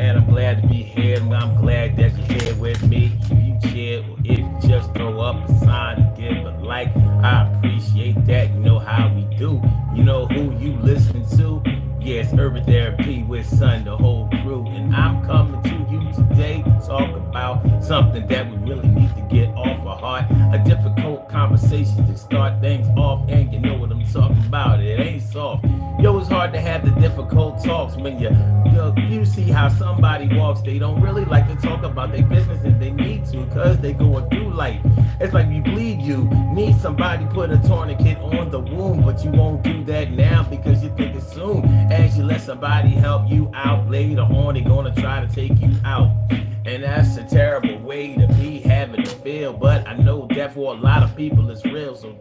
and I'm glad to be here. I'm glad that you're here with me. If you cheer or if you just throw up a sign and give a like, I appreciate that. You know how we do. You know who you listen to. Yes, Urban Therapy with Son, the whole crew, and I'm coming to you today to talk about something that we really need to get off our heart. A difficult conversation to start things off, and you know what I'm talking about. It ain't soft. Yo, it's hard to have the difficult talks when you see how somebody walks. They don't really like to talk about their business, and they need to because they going through life. It's like you bleed, you need somebody put a tourniquet on the wound, but you won't do that now because you think it's soon. As you let somebody help you out later on, they're gonna try to take you out. And that's a terrible way to be having to feel. But I know that for a lot of people it's real. So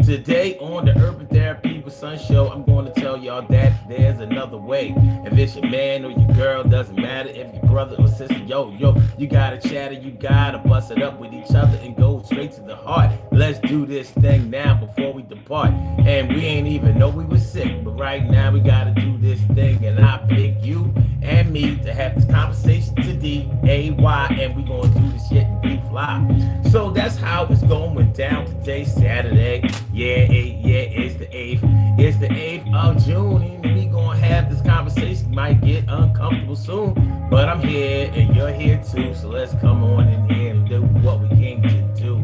today on the Urban Therapy with Son show, I'm going to tell y'all that there's another way. If it's your man or your girl, doesn't matter. If your brother or sister, yo, you gotta chatter, you gotta bust it up with each other and go straight to the heart. Let's do this thing now before we depart. And we ain't even know we were sick, but right now we gotta do this thing. And I pick you and me to have this conversation today, AY, and we gonna do this shit and be fly. So that's how it's going down today, Saturday. Yeah, it's the 8th. It's the 8th of June, and we gonna have this conversation. Might get uncomfortable soon, but I'm here and you're here too. So let's come on in here and do what we came to do.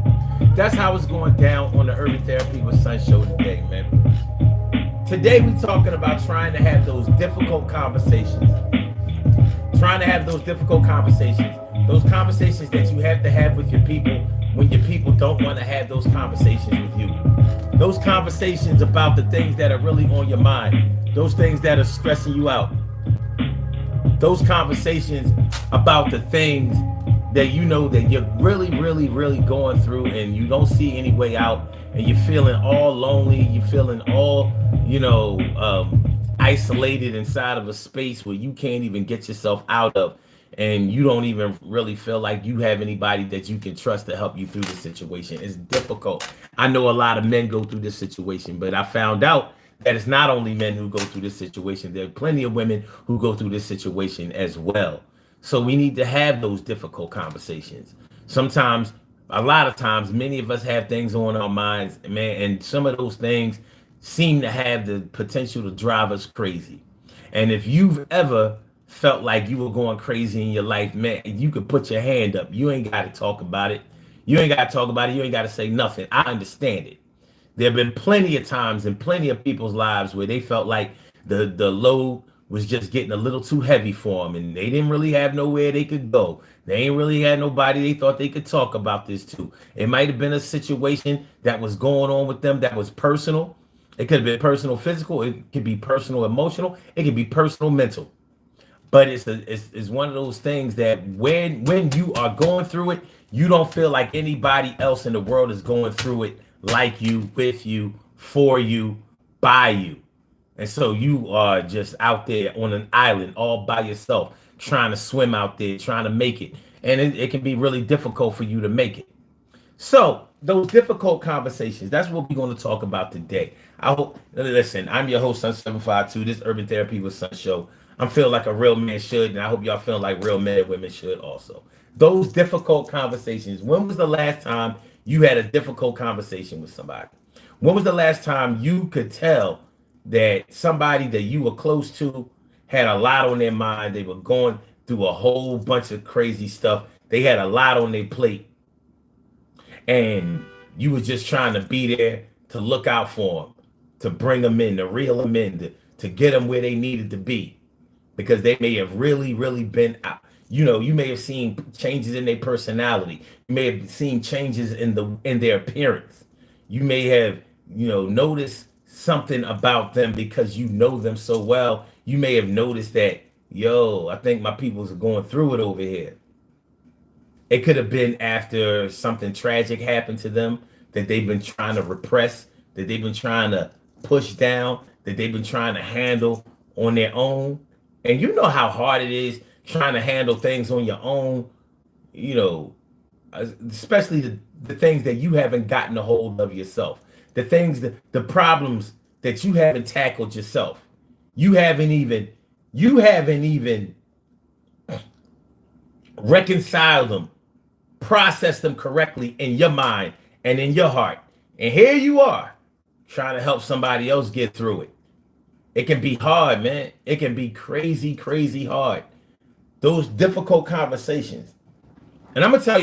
That's how it's going down on the Urban Therapy with Son show today, man. Today we talking about trying to have those difficult conversations. Trying to have those difficult conversations. Those conversations that you have to have with your people when your people don't want to have those conversations with you. Those conversations about the things that are really on your mind. Those things that are stressing you out. Those conversations about the things that you know that you're really, really, really going through and you don't see any way out, and you're feeling all lonely, you're feeling all, isolated inside of a space where you can't even get yourself out of, and you don't even really feel like you have anybody that you can trust to help you through the situation. It's difficult. I know a lot of men go through this situation, but I found out that it's not only men who go through this situation. There are plenty of women who go through this situation as well. So we need to have those difficult conversations. Sometimes, a lot of times, many of us have things on our minds, man, and some of those things seem to have the potential to drive us crazy. And if you've ever felt like you were going crazy in your life, man, you could put your hand up. You ain't got to talk about it. You ain't got to talk about it. You ain't got to say nothing. I understand it. There have been plenty of times in plenty of people's lives where they felt like the load was just getting a little too heavy for them, and they didn't really have nowhere they could go. They ain't really had nobody they thought they could talk about this to. It might have been a situation that was going on with them that was personal. It could have been personal physical. It could be personal emotional. It could be personal mental. But it's one of those things that when you are going through it, you don't feel like anybody else in the world is going through it like you, with you, for you, by you. And so you are just out there on an island all by yourself, trying to swim out there, trying to make it. And it can be really difficult for you to make it. So those difficult conversations, that's what we're going to talk about today. I hope, listen, I'm your host, Sun752, this Urban Therapy with Son show. I'm feeling like a real man should, and I hope y'all feeling like real men and women should also. Those difficult conversations. When was the last time you had a difficult conversation with somebody? When was the last time you could tell that somebody that you were close to had a lot on their mind? They were going through a whole bunch of crazy stuff. They had a lot on their plate. And you were just trying to be there to look out for them, to bring them in, to reel them in, to get them where they needed to be. Because they may have really, really been out. You may have seen changes in their personality. You may have seen changes in their appearance. You may have, noticed something about them because you know them so well. You may have noticed that, I think my people's are going through it over here. It could have been after something tragic happened to them that they've been trying to repress, that they've been trying to push down, that they've been trying to handle on their own. And you know how hard it is trying to handle things on your own, especially the things that you haven't gotten a hold of yourself, the things, the problems that you haven't tackled yourself. You haven't even reconcile them, process them correctly in your mind and in your heart. And here you are trying to help somebody else get through it. It can be hard, man. It can be crazy, crazy hard. Those difficult conversations. And I'm gonna tell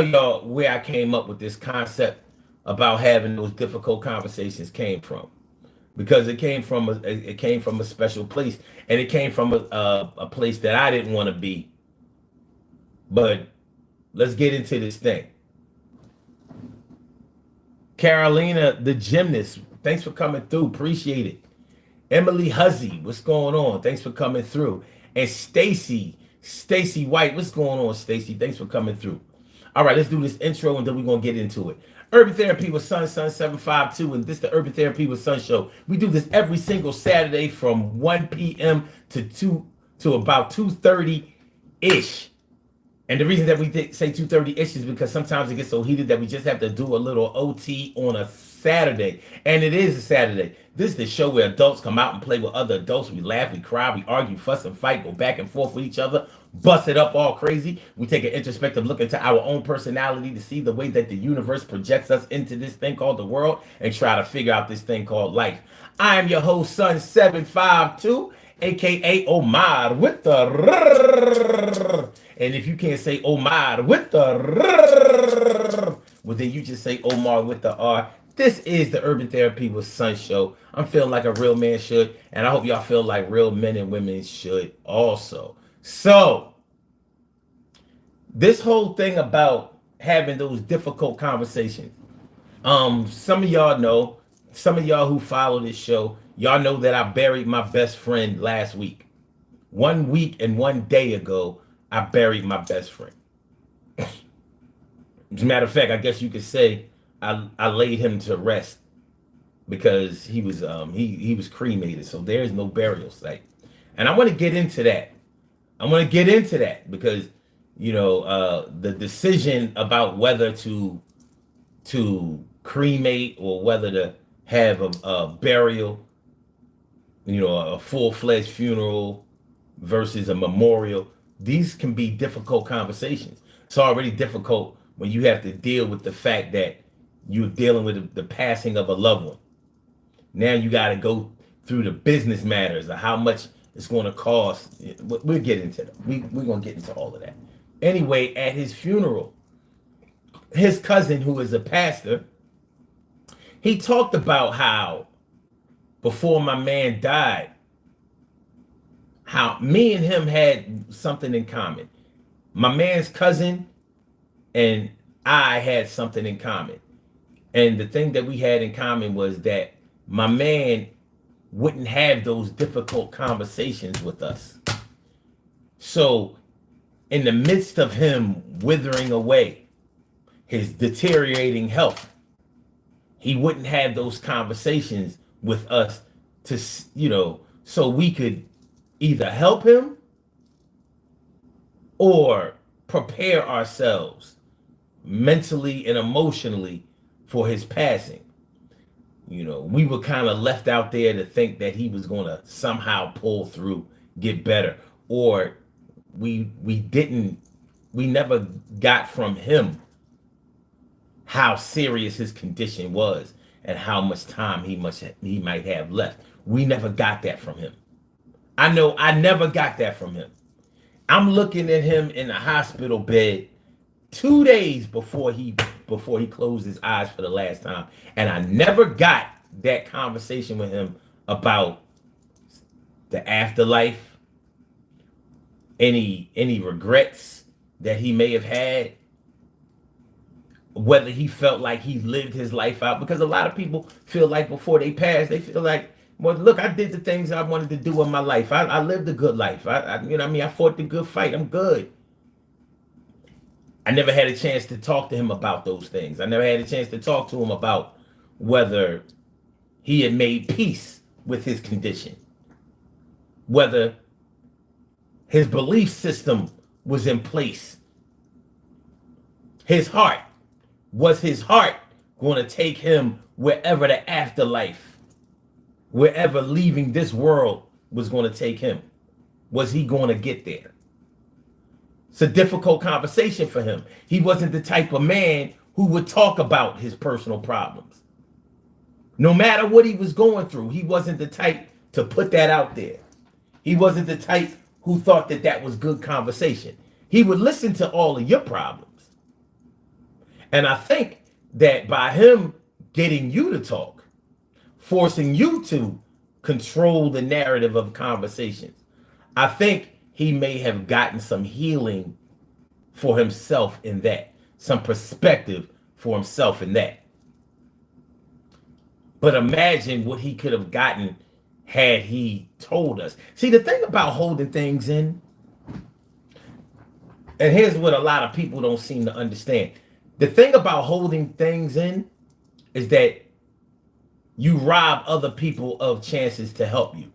y'all where I came up with this concept about having those difficult conversations came from. Because it came from a special place, and it came from a place that I didn't want to be. But let's get into this thing. Carolina, the gymnast, thanks for coming through. Appreciate it. Emily Huzzy, what's going on? Thanks for coming through. And Stacy White, what's going on, Stacy? Thanks for coming through. All right, let's do this intro and then we're gonna get into it. Urban Therapy with Sun 752, and this is the Urban Therapy with Sun show. We do this every single Saturday from 1 p.m. to about 2:30 ish. And the reason that we say 2:30-ish is because sometimes it gets so heated that we just have to do a little OT on a Saturday. And it is a Saturday. This is the show where adults come out and play with other adults. We laugh, we cry, we argue, fuss, and fight, go back and forth with each other, bust it up all crazy. We take an introspective look into our own personality to see the way that the universe projects us into this thing called the world and try to figure out this thing called life. I am your host, Sun 752, aka Omar with the... And if you can't say Omar with the... Well, then you just say Omar with the R. This is the Urban Therapy with Sun show. I'm feeling like a real man should, and I hope y'all feel like real men and women should also. So, this whole thing about having those difficult conversations. Some of y'all know, some of y'all who follow this show, y'all know that I buried my best friend last week. 1 week and 1 day ago, I buried my best friend. As a matter of fact, I guess you could say I laid him to rest because he was cremated, so there is no burial site. And I want to get into that. Because the decision about whether to cremate or whether to have a burial, a full-fledged funeral versus a memorial, these can be difficult conversations. It's already difficult when you have to deal with the fact that you're dealing with the passing of a loved one. Now you got to go through the business matters of how much it's going to cost. We'll get into that. We're going to get into all of that. Anyway, at his funeral, his cousin, who is a pastor, he talked about how before my man died, how me and him had something in common. My man's cousin and I had something in common. And the thing that we had in common was that my man wouldn't have those difficult conversations with us. So in the midst of him withering away, his deteriorating health, he wouldn't have those conversations with us to, so we could either help him or prepare ourselves mentally and emotionally for his passing. We were kind of left out there to think that he was going to somehow pull through, get better, or we never got from him how serious his condition was and how much time he might have left. We never got that from him. I know I never got that from him. I'm looking at him in the hospital bed 2 days before he closed his eyes for the last time, and I never got that conversation with him about the afterlife, any regrets that he may have had, whether he felt like he lived his life out, because a lot of people feel like before they pass, they feel like, well, look, I did the things I wanted to do in my life. I lived a good life. I fought the good fight. I'm good. I never had a chance to talk to him about those things. I never had a chance to talk to him about whether he had made peace with his condition, whether his belief system was in place. Was his heart going to take him wherever the afterlife, wherever leaving this world was going to take him? Was he going to get there? It's a difficult conversation for him. He wasn't the type of man who would talk about his personal problems. No matter what he was going through, he wasn't the type to put that out there. He wasn't the type who thought that that was good conversation. He would listen to all of your problems. And I think that by him getting you to talk, forcing you to control the narrative of conversations, I think he may have gotten some healing for himself in that, some perspective for himself in that. But imagine what he could have gotten had he told us. See, the thing about holding things in, and here's what a lot of people don't seem to understand. The thing about holding things in is that you rob other people of chances to help you.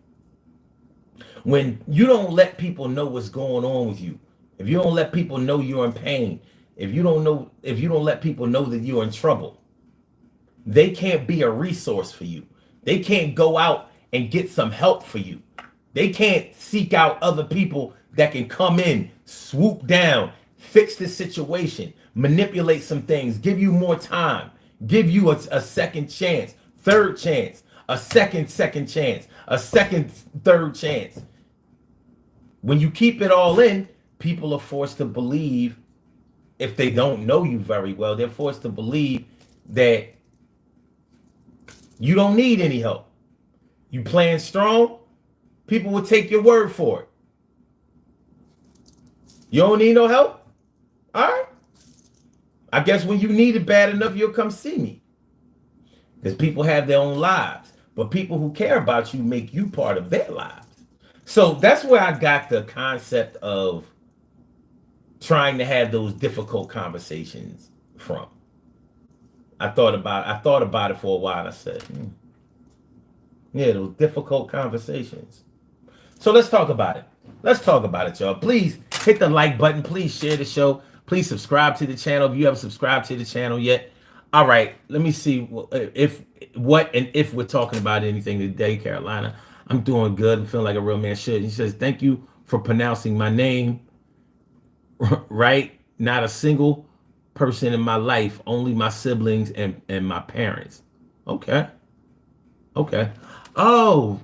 When you don't let people know what's going on with you, if you don't let people know you're in pain, if you don't let people know that you're in trouble, they can't be a resource for you. They can't go out and get some help for you. They can't seek out other people that can come in, swoop down, fix the situation, manipulate some things, give you more time, give you a second chance, third chance, a second chance, a second, third chance. When you keep it all in, people are forced to believe, if they don't know you very well, they're forced to believe that you don't need any help. You playing strong, people will take your word for it. You don't need no help? All right. I guess when you need it bad enough, you'll come see me. Because people have their own lives. But people who care about you make you part of their lives. So that's where I got the concept of trying to have those difficult conversations from. I thought about it for a while. I said, yeah, those difficult conversations. So let's talk about it. Let's talk about it, y'all. Please hit the like button. Please share the show. Please subscribe to the channel if you haven't subscribed to the channel yet. All right, let me see if we're talking about anything today, Carolina. I'm doing good. I'm feeling like a real man should. He says, thank you for pronouncing my name right. Not a single person in my life, only my siblings and my parents. Okay. Oh,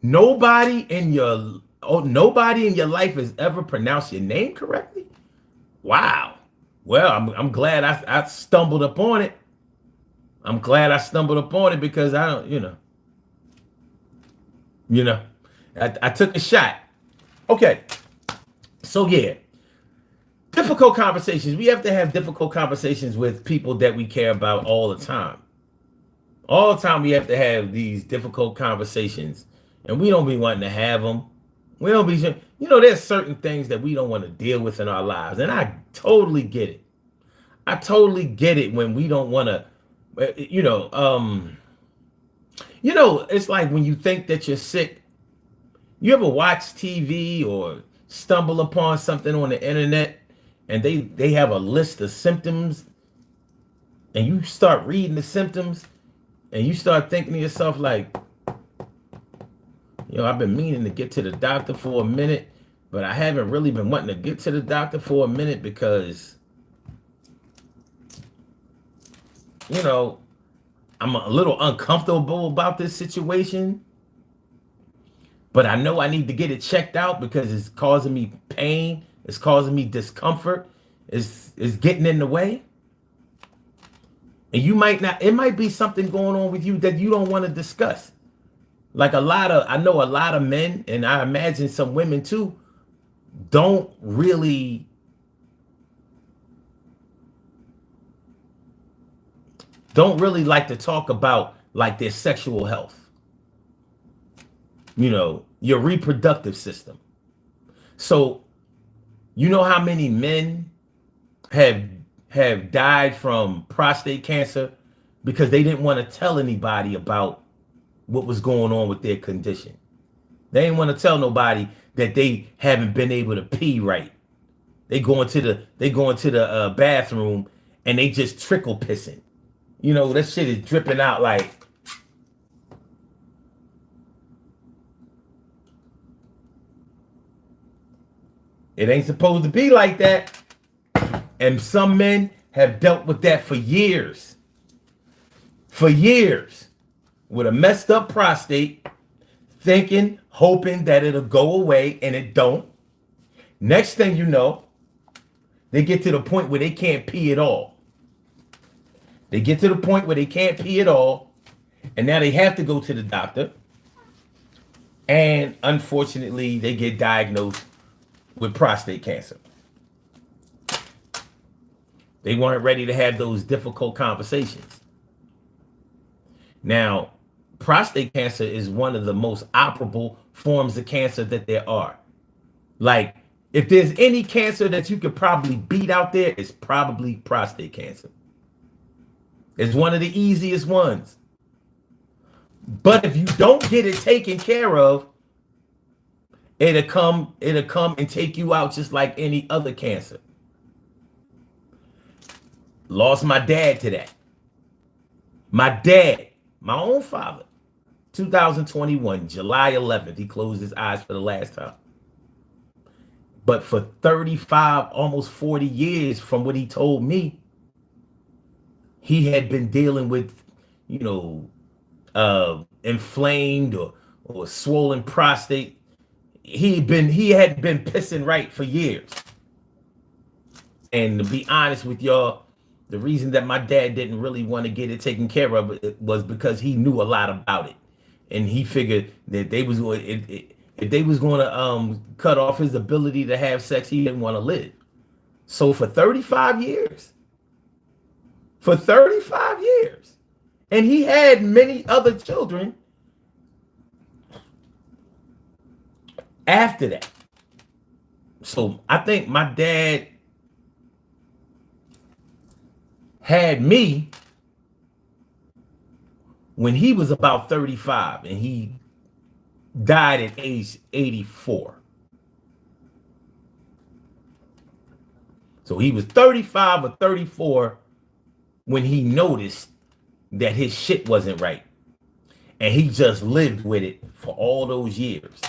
nobody in your life has ever pronounced your name correctly? Wow. Well, I'm glad I stumbled upon it. I'm glad I stumbled upon it because I don't, I took a shot. Okay. So yeah, difficult conversations. We have to have difficult conversations with people that we care about all the time. All the time we have to have these difficult conversations, and we don't be wanting to have them. We don't be, there's certain things that we don't want to deal with in our lives, and I totally get it. I totally get it when we don't want to, it's like when you think that you're sick. You ever watch TV or stumble upon something on the internet, and they have a list of symptoms, and you start reading the symptoms, and you start thinking to yourself like, I've been meaning to get to the doctor for a minute, but I haven't really been wanting to get to the doctor for a minute because, I'm a little uncomfortable about this situation, but I know I need to get it checked out because it's causing me pain. It's causing me discomfort. It's getting in the way. And it might be something going on with you that you don't want to discuss. Like I know a lot of men, and I imagine some women too, don't really like to talk about like their sexual health. Your reproductive system. So, how many men have died from prostate cancer because they didn't want to tell anybody about what was going on with their condition. They didn't want to tell nobody that they haven't been able to pee right. They go into the bathroom and they just trickle pissing. That shit is dripping out like. It ain't supposed to be like that. And some men have dealt with that for years. For years. With a messed up prostate, thinking, hoping that it'll go away, and it don't. Next thing you know, they get to the point where they can't pee at all. They get to the point where they can't pee at all, and now they have to go to the doctor. And unfortunately, they get diagnosed with prostate cancer. They weren't ready to have those difficult conversations. Now, prostate cancer is one of the most operable forms of cancer that there are. Like, if there's any cancer that you could probably beat out there, it's probably prostate cancer. It's one of the easiest ones. But if you don't get it taken care of, it'll come and take you out just like any other cancer. Lost my dad to that. My dad, my own father, 2021, July 11th, he closed his eyes for the last time. But for 35, almost 40 years, from what he told me, he had been dealing with, inflamed or swollen prostate. He had been pissing right for years. And to be honest with y'all, the reason that my dad didn't really want to get it taken care of was because he knew a lot about it, and he figured that if they was going to cut off his ability to have sex, he didn't want to live. So for 35 years, and he had many other children after that. So I think my dad had me when he was about 35, and he died at age 84. So he was 35 or 34 when he noticed that his shit wasn't right. And he just lived with it for all those years.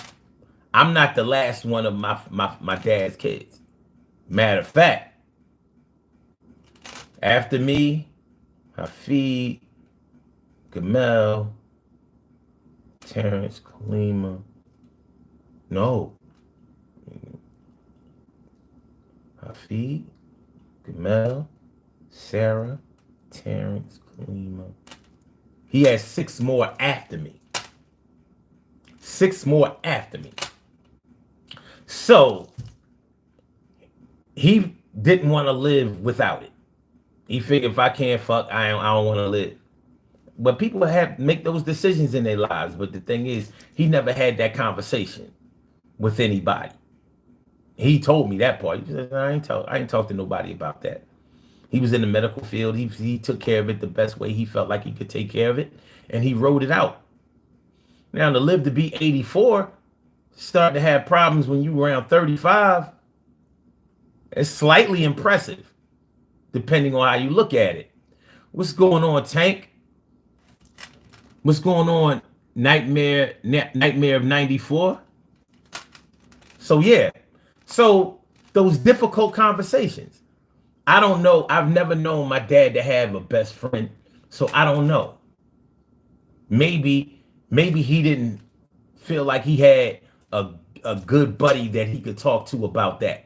I'm not the last one of my dad's kids. Matter of fact, after me, Hafid, Gamel, Terrence, Kalima. No. Hafid, Gamel, Sarah, Terrence, Kalima. He has 6 more after me. 6 more after me. So he didn't want to live without it. He figured if I can't fuck, I don't want to live. But people make those decisions in their lives. But the thing is, he never had that conversation with anybody. He told me that part. He said, I ain't talk to nobody about that. He was in the medical field. He took care of it the best way he felt like he could take care of it, and he wrote it out. Now, to live to be 84, start to have problems when you around 35, it's slightly impressive, depending on how you look at it. What's going on, Tank? What's going on, Nightmare of 94? So yeah, so those difficult conversations. I don't know. I've never known my dad to have a best friend, so I don't know. Maybe he didn't feel like he had a good buddy that he could talk to about that.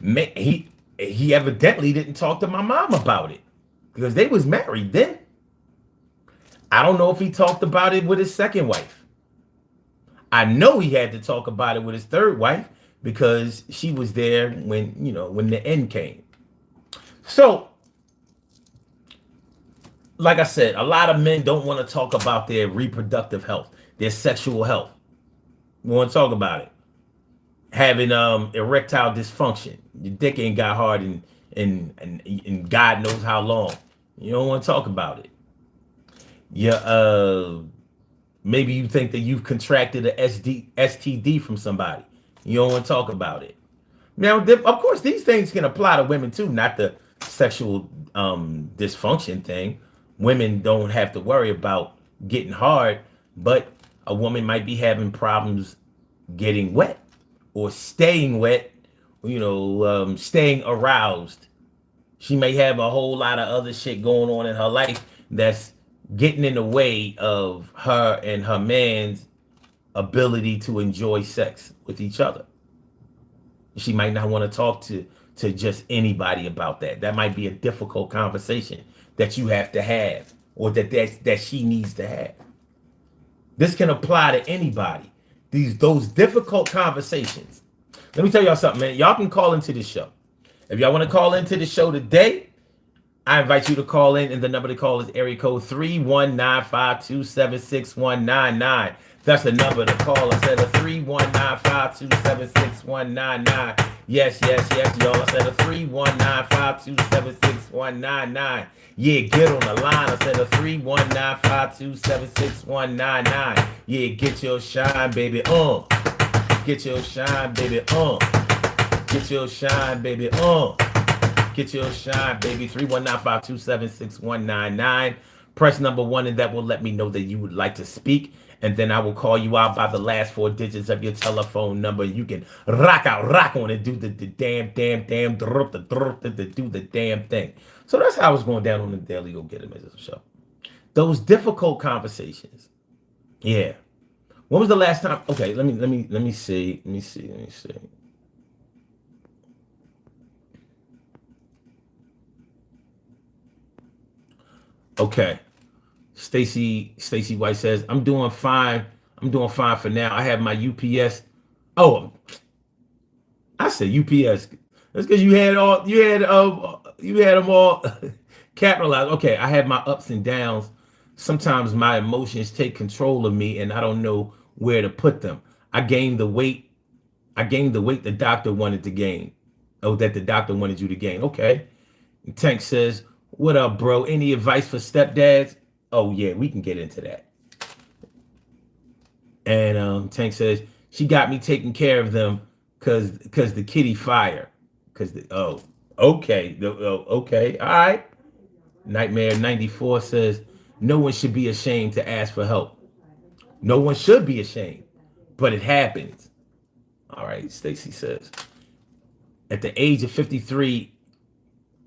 He evidently didn't talk to my mom about it because they was married then. I don't know if he talked about it with his second wife. I know he had to talk about it with his third wife because she was there when the end came. So, like I said, a lot of men don't want to talk about their reproductive health, their sexual health. We want to talk about it. Having erectile dysfunction. Your dick ain't got hard and God knows how long. You don't want to talk about it. Maybe you think that you've contracted a STD from somebody. You don't want to talk about it. Now, of course, these things can apply to women too, not the sexual dysfunction thing. Women don't have to worry about getting hard, but a woman might be having problems getting wet or staying wet, staying aroused. She may have a whole lot of other shit going on in her life that's getting in the way of her and her man's ability to enjoy sex with each other. She might not want to talk to just anybody about that. That might be a difficult conversation that you have to have, or that she needs to have. This can apply to anybody. Those difficult conversations. Let me tell y'all something, man. Y'all can call into the show. If y'all want to call into the show today, I invite you to call in, and the number to call is area code 319-527-6199. That's the number to call. I said a 319-527-6199. Yes, y'all. I said a 319-527-6199. Yeah, get on the line. I said a 319-527-6199. Yeah, get your shine, baby. Get your shine, baby. Get your shine, baby. Get your shine, baby. 319-527-6199. Press number 1, and that will let me know that you would like to speak. And then I will call you out by the last 4 digits of your telephone number. You can rock on it, do the damn, do the damn thing. So that's how it's going down on the Daily Go Get It Message show. Those difficult conversations. Yeah. When was the last time? Okay, let me see. Okay. Stacy White says, I'm doing fine for now. I have my UPS. Oh, I said UPS. That's because you had them all capitalized. Okay, I had my ups and downs. Sometimes my emotions take control of me and I don't know where to put them. I gained the weight the doctor wanted to gain. Oh, that the doctor wanted you to gain. Okay. And Tank says, what up, bro? Any advice for stepdads? Oh, yeah, we can get into that. And Tank says, she got me taking care of them because the kitty fire. Okay. Okay. All right. Nightmare 94 says, no one should be ashamed to ask for help. No one should be ashamed, but it happens. All right. Stacy says, at the age of 53,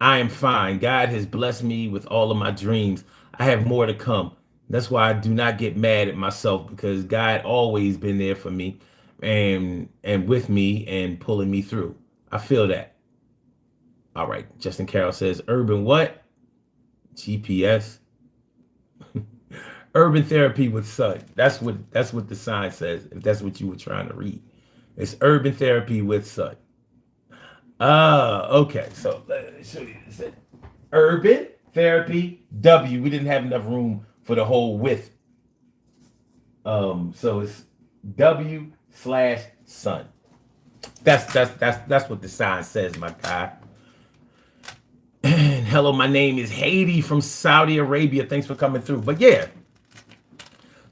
I am fine. God has blessed me with all of my dreams. I have more to come. That's why I do not get mad at myself, because God always been there for me and with me and pulling me through. I feel that. All right. Justin Carroll says, urban what? GPS. Urban therapy with Sun. That's what the sign says, if that's what you were trying to read. It's urban therapy with Sun. Okay. So let me show you this. Urban therapy W. We didn't have enough room for the whole width. So it's W/Sun. That's what the sign says, my guy. Hello, my name is Haiti from Saudi Arabia. Thanks for coming through. But yeah.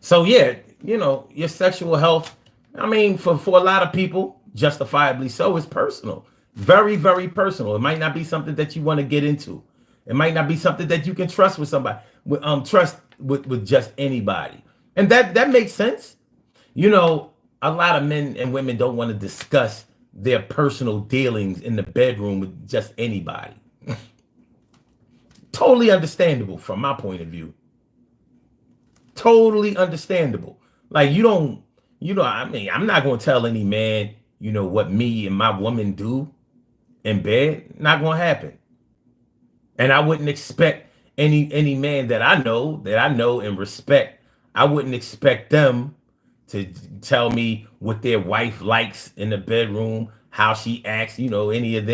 So yeah, your sexual health, I mean, for a lot of people, justifiably so, is personal. Very, very personal. It might not be something that you want to get into. It might not be something that you can trust with somebody, trust with just anybody. And that makes sense. A lot of men and women don't want to discuss their personal dealings in the bedroom with just anybody. Totally understandable from my point of view. Totally understandable. Like I'm not going to tell any man, what me and my woman do in bed. Not going to happen. And I wouldn't expect any man that I know and respect, I wouldn't expect them to tell me what their wife likes in the bedroom, how she acts, any of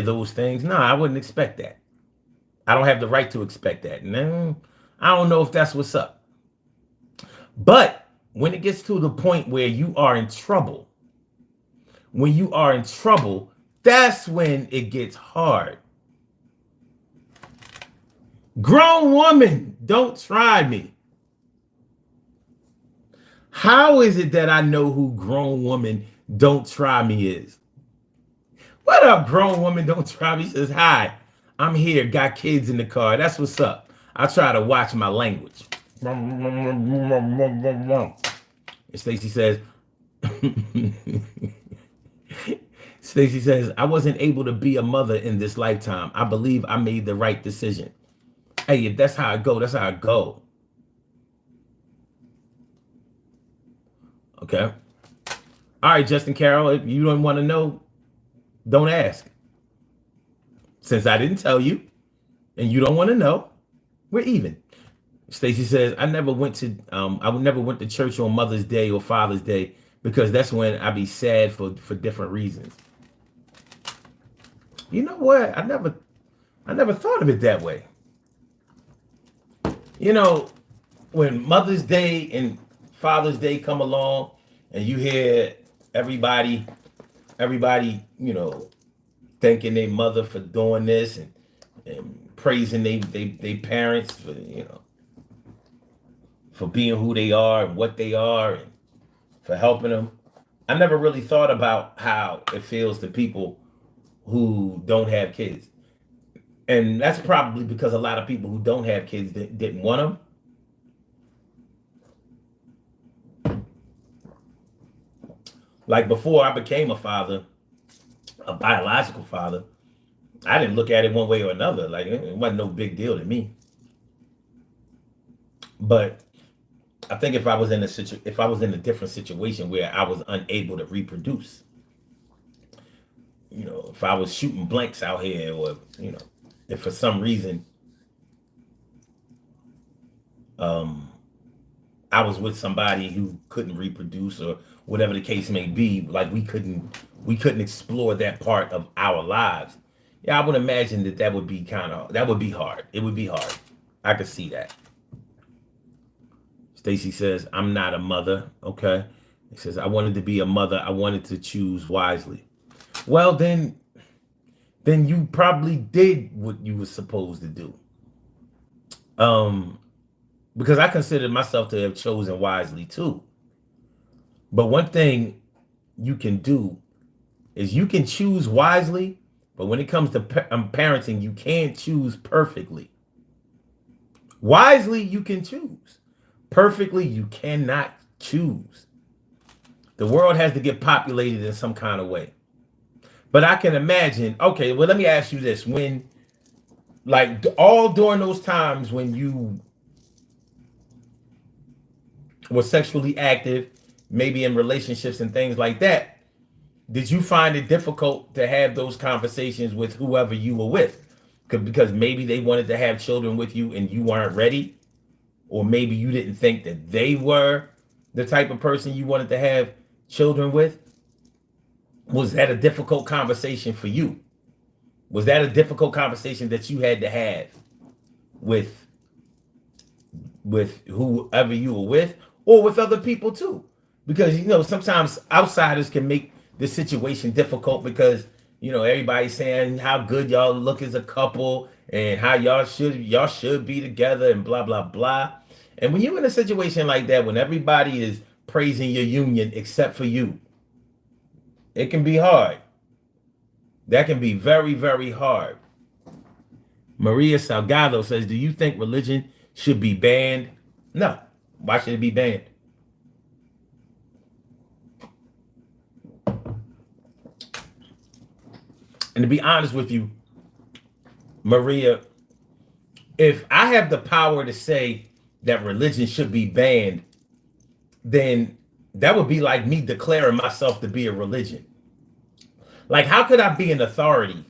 those things. No, I wouldn't expect that. I don't have the right to expect that. No, I don't know if that's what's up. But when it gets to the point where you are in trouble, that's when it gets hard. Grown woman, don't try me. How is it that I know who grown woman don't try me is? What up, grown woman don't try me? She says, hi, I'm here, got kids in the car. That's what's up. I try to watch my language. And Stacy says, Stacy says, I wasn't able to be a mother in this lifetime. I believe I made the right decision. Hey, if that's how I go, that's how I go. Okay. All right, Justin Carroll, if you don't want to know, don't ask. Since I didn't tell you and you don't want to know, we're even. Stacy says, I never went to church on Mother's Day or Father's Day because that's when I be sad for different reasons. You know what? I never thought of it that way. You know, when Mother's Day and Father's Day come along and you hear everybody, you know, thanking their mother for doing this and praising they parents for, you know, for being who they are and what they are and for helping them. I never really thought about how it feels to people who don't have kids. And that's probably because a lot of people who don't have kids didn't want them. Like before I became a father, a biological father, I didn't look at it one way or another. Like it wasn't no big deal to me. But I think if I was in a different situation where I was unable to reproduce, you know, if I was shooting blanks out here, or you know, if for some reason I was with somebody who couldn't reproduce or whatever the case may be, like we couldn't explore that part of our lives. Yeah, I would imagine that would be hard. It would be hard. I could see that. Stacy says, I'm not a mother. Okay. He says, I wanted to be a mother. I wanted to choose wisely. Well, then you probably did what you were supposed to do. Because I consider myself to have chosen wisely too. But one thing you can do is you can choose wisely, but when it comes to parenting, you can't choose perfectly. Wisely, you can choose. Perfectly, you cannot choose. The world has to get populated in some kind of way. But I can imagine, okay, well, let me ask you this. When, like, all during those times when you were sexually active, maybe in relationships and things like that, did you find it difficult to have those conversations with whoever you were with? Because maybe they wanted to have children with you and you weren't ready, or maybe you didn't think that they were the type of person you wanted to have children with. Was that a difficult conversation for you? Was that a difficult conversation that you had to have with whoever you were with, or with other people too? Because, you know, sometimes outsiders can make the situation difficult because, you know, everybody's saying how good y'all look as a couple and how y'all should be together and blah, blah, blah. And when you're in a situation like that, when everybody is praising your union except for you, it can be hard. That can be very, very hard. Maria Salgado says, do you think religion should be banned? No. Why should it be banned? And to be honest with you, Maria, if I have the power to say that religion should be banned, then that would be like me declaring myself to be a religion. Like, how could I be an authority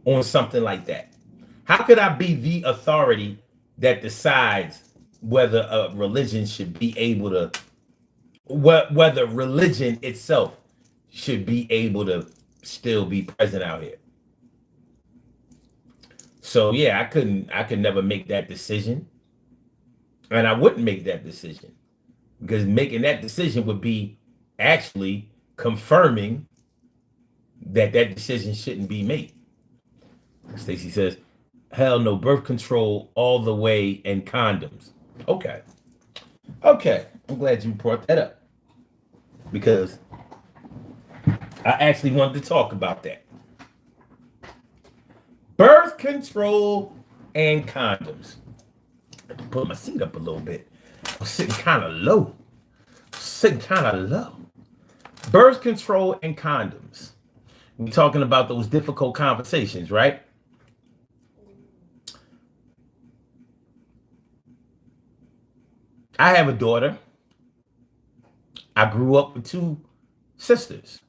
on something like that? How could I be the authority that decides whether a religion should be able to, whether religion itself should be able to still be present out here? So yeah, I could never make that decision. And I wouldn't make that decision, because making that decision would be actually confirming that decision shouldn't be made. Stacy says, hell no, birth control all the way and condoms. Okay. I'm glad you brought that up, because I actually wanted to talk about that. Birth control and condoms. I can put my seat up a little bit. I'm sitting kind of low. Birth control and condoms. We're talking about those difficult conversations, right? I have a daughter. I grew up with two sisters.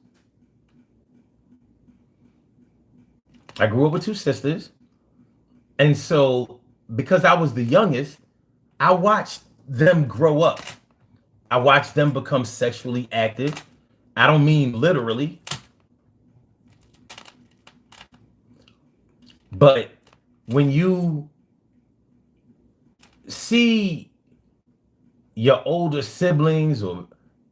I grew up with two sisters. And so, because I was the youngest, I watched them grow up. I watched them become sexually active. I don't mean literally, but when you see your older siblings or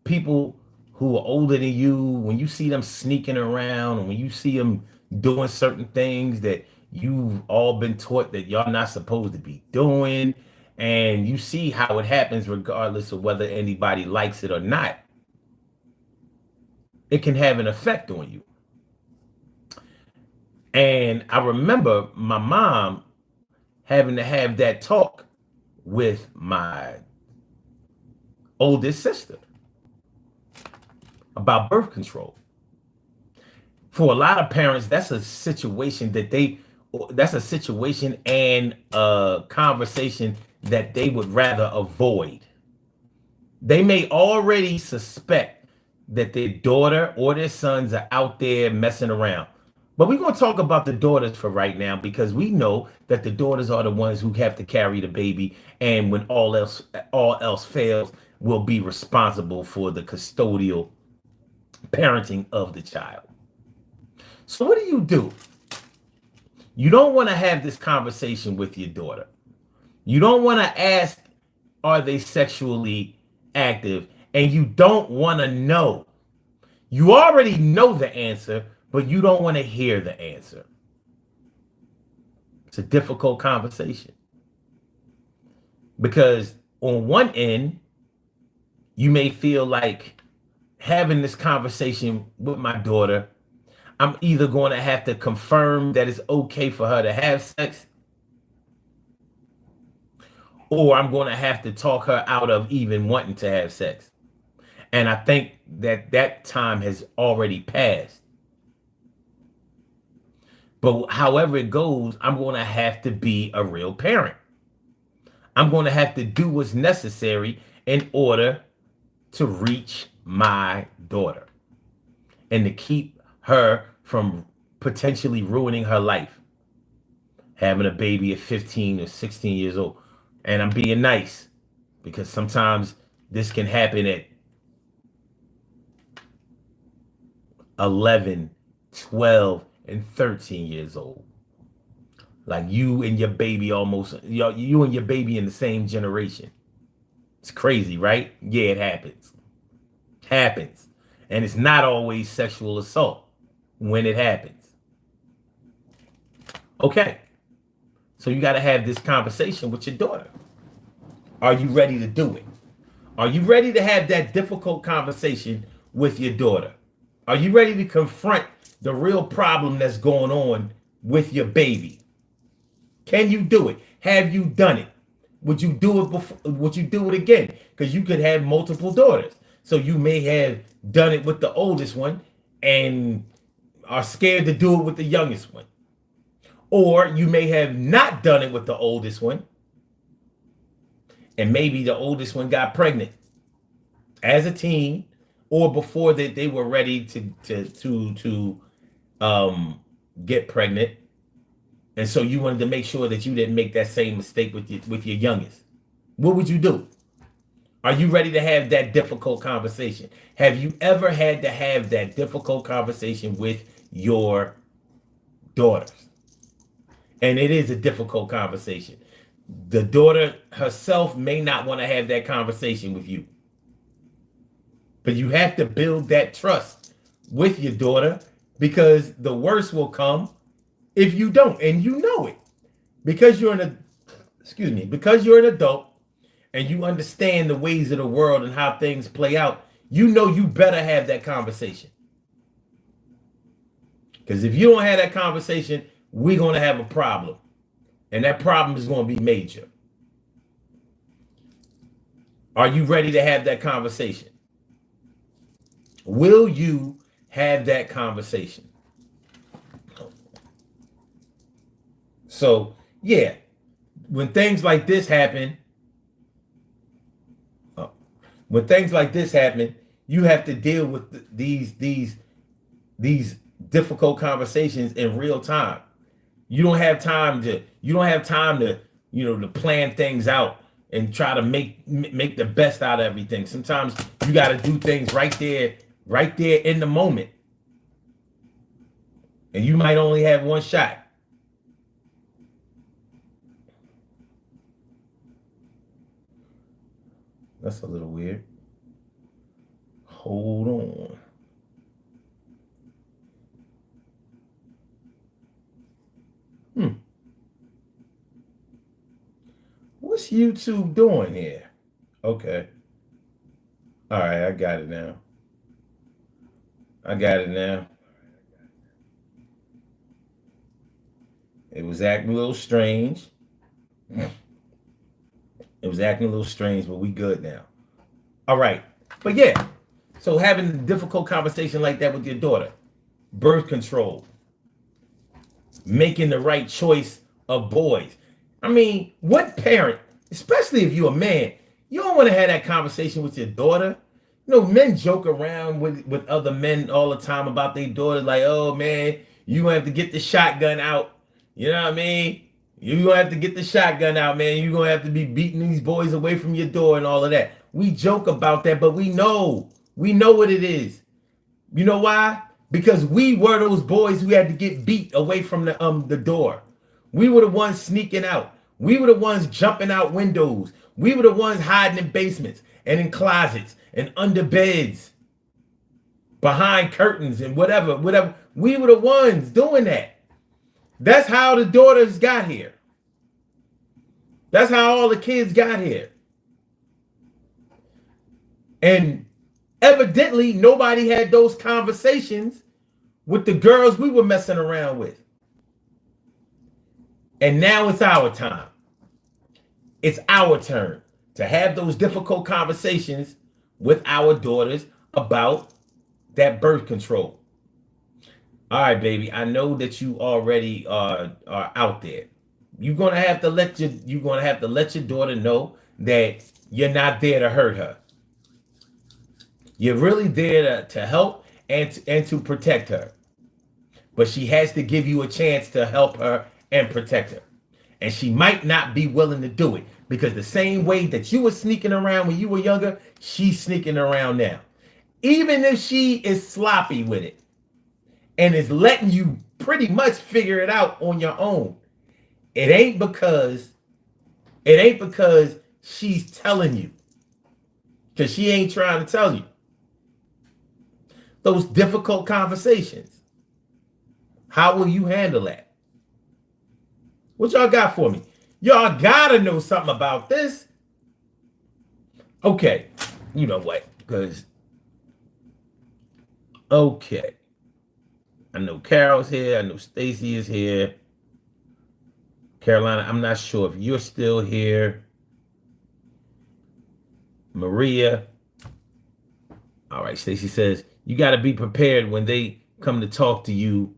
people who are older than you, when you see them sneaking around and when you see them doing certain things that you've all been taught that y'all not supposed to be doing, and you see how it happens regardless of whether anybody likes it or not, it can have an effect on you. And I remember my mom having to have that talk with my oldest sister about birth control. For a lot of parents, that's a situation and a conversation that they would rather avoid. They may already suspect that their daughter or their sons are out there messing around. But we're going to talk about the daughters for right now, because we know that the daughters are the ones who have to carry the baby, and when all else fails, will be responsible for the custodial parenting of the child. So what do? You don't want to have this conversation with your daughter. You don't want to ask, are they sexually active? And you don't want to know. You already know the answer, but you don't want to hear the answer. It's a difficult conversation. Because on one end, you may feel like having this conversation with my daughter, I'm either going to have to confirm that it's okay for her to have sex, or I'm going to have to talk her out of even wanting to have sex. And I think that time has already passed. But however it goes, I'm going to have to be a real parent. I'm going to have to do what's necessary in order to reach my daughter and to keep her from potentially ruining her life, having a baby at 15 or 16 years old. And I'm being nice, because sometimes this can happen at 11, 12, and 13 years old. Like you and your baby you and your baby in the same generation. It's crazy, right? Yeah, it happens. Happens. And it's not always sexual assault when it happens. Okay. So you got to have this conversation with your daughter. Are you ready to do it? Are you ready to have that difficult conversation with your daughter? Are you ready to confront the real problem that's going on with your baby? Can you do it? Have you done it? Would you do it before? Would you do it again? Because you could have multiple daughters. So you may have done it with the oldest one and are scared to do it with the youngest one. Or you may have not done it with the oldest one, and maybe the oldest one got pregnant as a teen, or before that they were ready to get pregnant, and so you wanted to make sure that you didn't make that same mistake with your youngest. What would you do? Are you ready to have that difficult conversation? Have you ever had to have that difficult conversation with your daughters? And it is a difficult conversation. The daughter herself may not want to have that conversation with you. But you have to build that trust with your daughter, because the worst will come if you don't, and you know it. Because you're an adult and you understand the ways of the world and how things play out, you know you better have that conversation. Because if you don't have that conversation, we're going to have a problem. And that problem is going to be major. Are you ready to have that conversation? Will you have that conversation? So, yeah, when things like this happen, when things like this happen, you have to deal with these difficult conversations in real time. You don't have time to to plan things out and try to make the best out of everything. Sometimes you got to do things right there in the moment, and you might only have one shot. That's a little weird. Hold on. What's YouTube doing here? Okay. All right, I got it now. I got it now. It was acting a little strange. It was acting a little strange, but we good now. All right. But yeah, so having a difficult conversation like that with your daughter, birth control, making the right choice of boys. I mean, what parent, especially if you're a man, you don't want to have that conversation with your daughter. You know, men joke around with other men all the time about their daughters, like, oh man, you gonna have to get the shotgun out. You know what I mean? You gonna have to get the shotgun out, man. You gonna have to be beating these boys away from your door and all of that. We joke about that, but we know what it is. You know why? Because we were those boys who had to get beat away from the door. We were the ones sneaking out. We were the ones jumping out windows. We were the ones hiding in basements and in closets and under beds, behind curtains and whatever. We were the ones doing that. That's how the daughters got here. That's how all the kids got here. And evidently, nobody had those conversations with the girls we were messing around with. And now it's our time. It's our turn to have those difficult conversations with our daughters about that birth control. All right, baby, I know that you already are out there. You're gonna have to let your daughter know that you're not there to hurt her. You're really there to help and to protect her. But she has to give you a chance to help her and protect her. And she might not be willing to do it because the same way that you were sneaking around when you were younger, she's sneaking around now. Even if she is sloppy with it and is letting you pretty much figure it out on your own, it ain't because she's telling you. Because she ain't trying to tell you. Those difficult conversations. How will you handle that? What y'all got for me? Y'all gotta know something about this. Okay, you know what? Because, okay. I know Carol's here. I know Stacy is here. Carolina, I'm not sure if you're still here. Maria. All right, Stacy says, you got to be prepared when they come to talk to you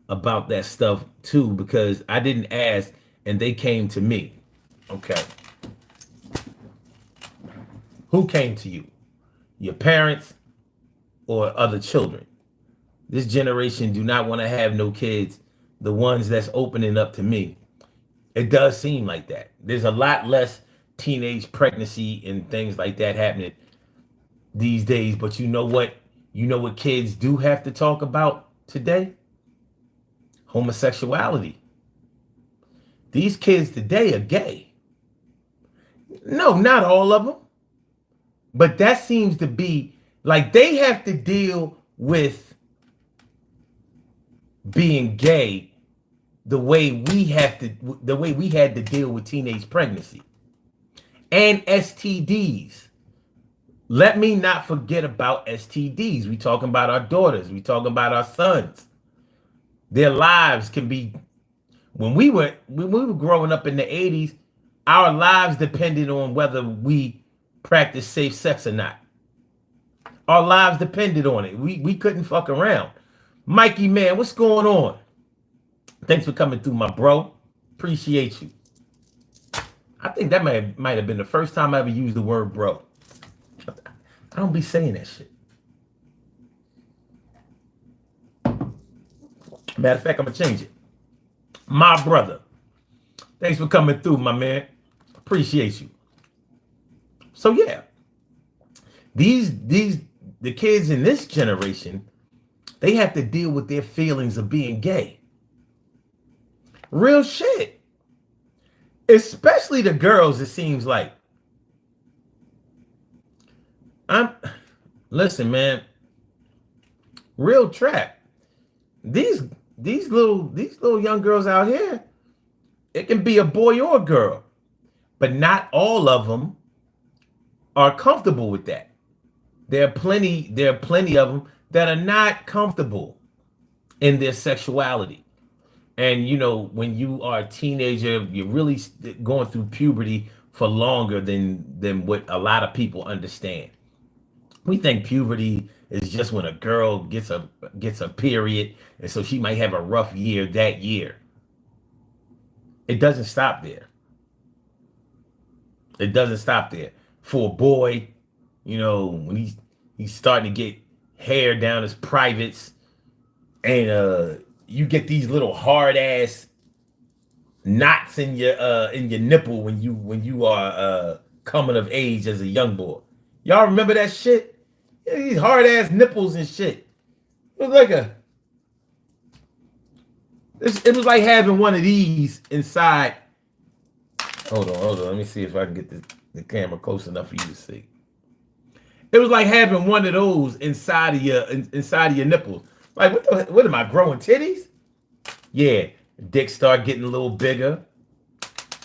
about that stuff too, because I didn't ask and they came to me. Okay. Who came to you? Your parents or other children? This generation do not want to have no kids, the ones that's opening up to me. It does seem like that. There's a lot less teenage pregnancy and things like that happening these days, but you know what? You know what kids do have to talk about today? Homosexuality. These kids today are gay. No, not all of them. But that seems to be like they have to deal with being gay the way we had to deal with teenage pregnancy and STDs. Let me not forget about STDs. We talking about our daughters. We talking about our sons. Their lives can be, when we were growing up in the 80s, our lives depended on whether we practiced safe sex or not. Our lives depended on it. We couldn't fuck around. Mikey, man, what's going on? Thanks for coming through, my bro. Appreciate you. I think that might have been the first time I ever used the word bro. I don't be saying that shit. Matter of fact, I'm gonna change it. My brother. Thanks for coming through, my man. Appreciate you. So yeah, the kids in this generation, they have to deal with their feelings of being gay. Real shit. Especially the girls, it seems like. Listen, man. Real trap. These little young girls out here, it can be a boy or a girl, but not all of them are comfortable with that. There are plenty of them that are not comfortable in their sexuality. And you know, when you are a teenager, you're really going through puberty for longer than what a lot of people understand. We think puberty is just when a girl gets a period, and so she might have a rough year that year. It doesn't stop there. It doesn't stop there. For a boy, you know, when he's starting to get hair down his privates, and you get these little hard ass knots in your nipple when you are coming of age as a young boy. Y'all remember that shit? Yeah, these hard ass nipples and shit. It was like having one of these inside. Hold on. Let me see if I can get the camera close enough for you to see. It was like having one of those inside of your nipples. Like, what am I growing titties? Yeah, dick start getting a little bigger.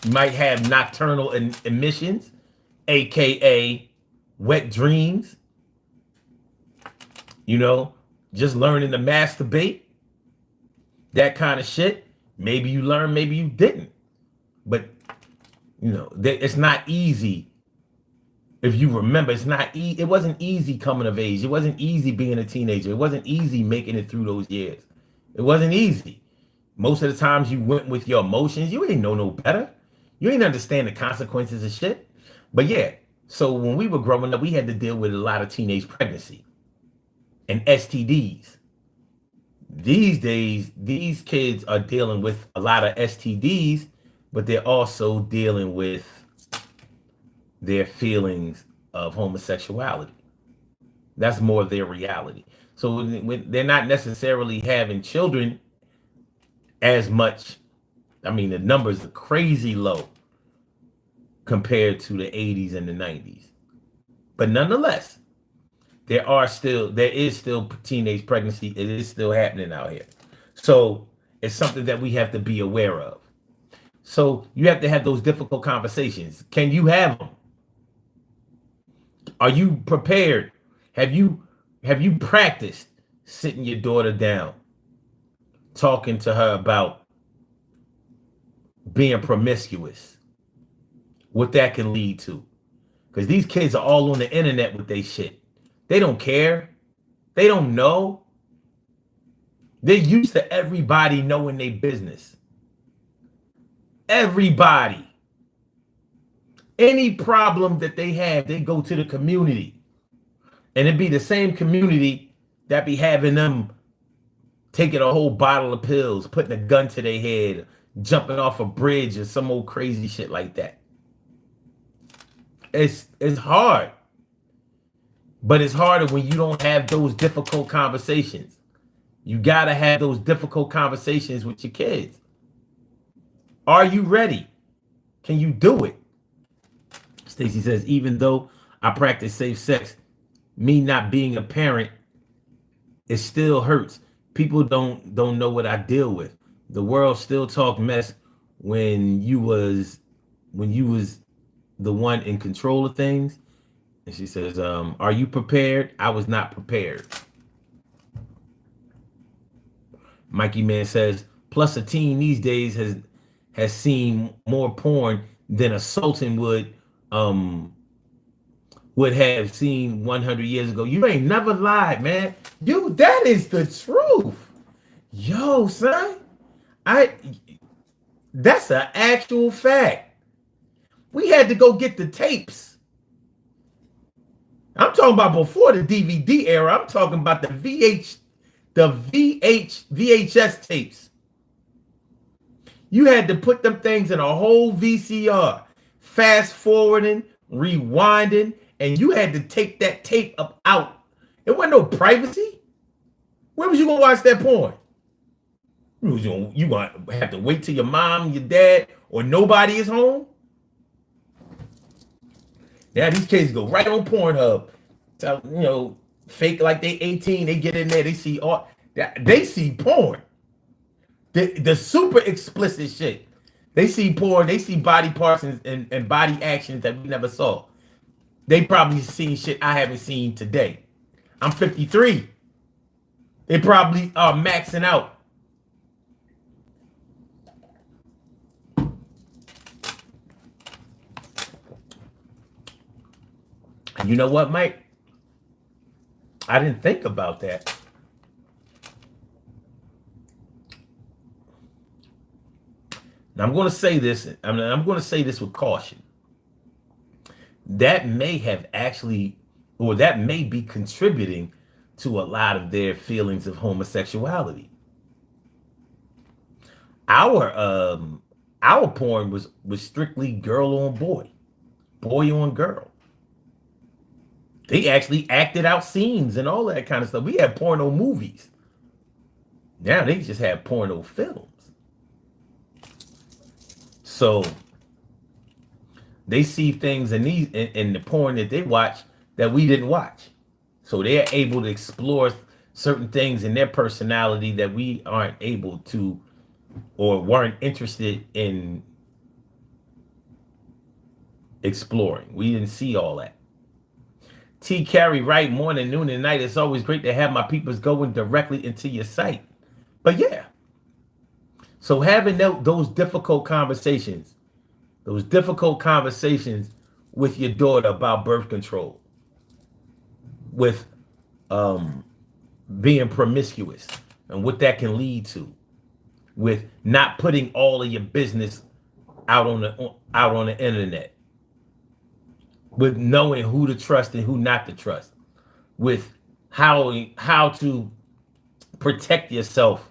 You might have nocturnal emissions, aka wet dreams. You know, just learning to masturbate, that kind of shit. Maybe you learned, maybe you didn't. But you know, it's not easy. If you remember, it wasn't easy coming of age. It wasn't easy being a teenager. It wasn't easy making it through those years. It wasn't easy. Most of the times you went with your emotions. You ain't know no better. You ain't understand the consequences of shit. But yeah, so when we were growing up, we had to deal with a lot of teenage pregnancy and STDs. These days, these kids are dealing with a lot of STDs, but they're also dealing with their feelings of homosexuality. That's more of their reality. So they're not necessarily having children as much. I mean, the numbers are crazy low compared to the 80s and the 90s. But nonetheless, there is still teenage pregnancy. It is still happening out here. So it's something that we have to be aware of. So you have to have those difficult conversations. Can you have them? Are you prepared? Have you practiced sitting your daughter down, talking to her about being promiscuous, what that can lead to? Because these kids are all on the internet with their shit. They don't care. They don't know. They're used to everybody knowing their business. Everybody. Any problem that they have, they go to the community. And it'd be the same community that be having them taking a whole bottle of pills, putting a gun to their head, jumping off a bridge or some old crazy shit like that. It's hard. But it's harder when you don't have those difficult conversations. You got to have those difficult conversations with your kids. Are you ready? Can you do it? Stacy says, even though I practice safe sex, me not being a parent, it still hurts. People don't know what I deal with. The world still talk mess when you was the one in control of things. And she says, are you prepared? I was not prepared. Mikey Man says, plus a teen these days has seen more porn than a sultan would would have seen 100 years ago. You ain't never lied, man. That is the truth. Yo, son, I that's an actual fact. We had to go get the tapes. I'm talking about before the DVD era. I'm talking about the VHS tapes. You had to put them things in a whole VCR, fast forwarding, rewinding, and you had to take that tape up out. There wasn't no privacy. Where was you gonna watch that porn? You gonna have to wait till your mom, your dad, or nobody is home? Now these kids go right on Pornhub. Fake like they 18. They get in there. They see porn. The super explicit shit. They see porn. They see body parts and body actions that we never saw. They probably seen shit I haven't seen today. I'm 53. They probably are maxing out. And you know what, Mike? I didn't think about that. Now I'm going to say this. I'm going to say this with caution. That may have actually, or that may be contributing to a lot of their feelings of homosexuality. Our porn was strictly girl on boy, boy on girl. They actually acted out scenes and all that kind of stuff. We had porno movies. Now they just have porno films. So they see things in the porn that they watch that we didn't watch. So they're able to explore certain things in their personality that we aren't able to or weren't interested in exploring. We didn't see all that. T. Carey, right? Morning, noon, and night. It's always great to have my peoples going directly into your site. But yeah. So having those difficult conversations with your daughter about birth control, with being promiscuous and what that can lead to, with not putting all of your business out on the internet, with knowing who to trust and who not to trust, with how to protect yourself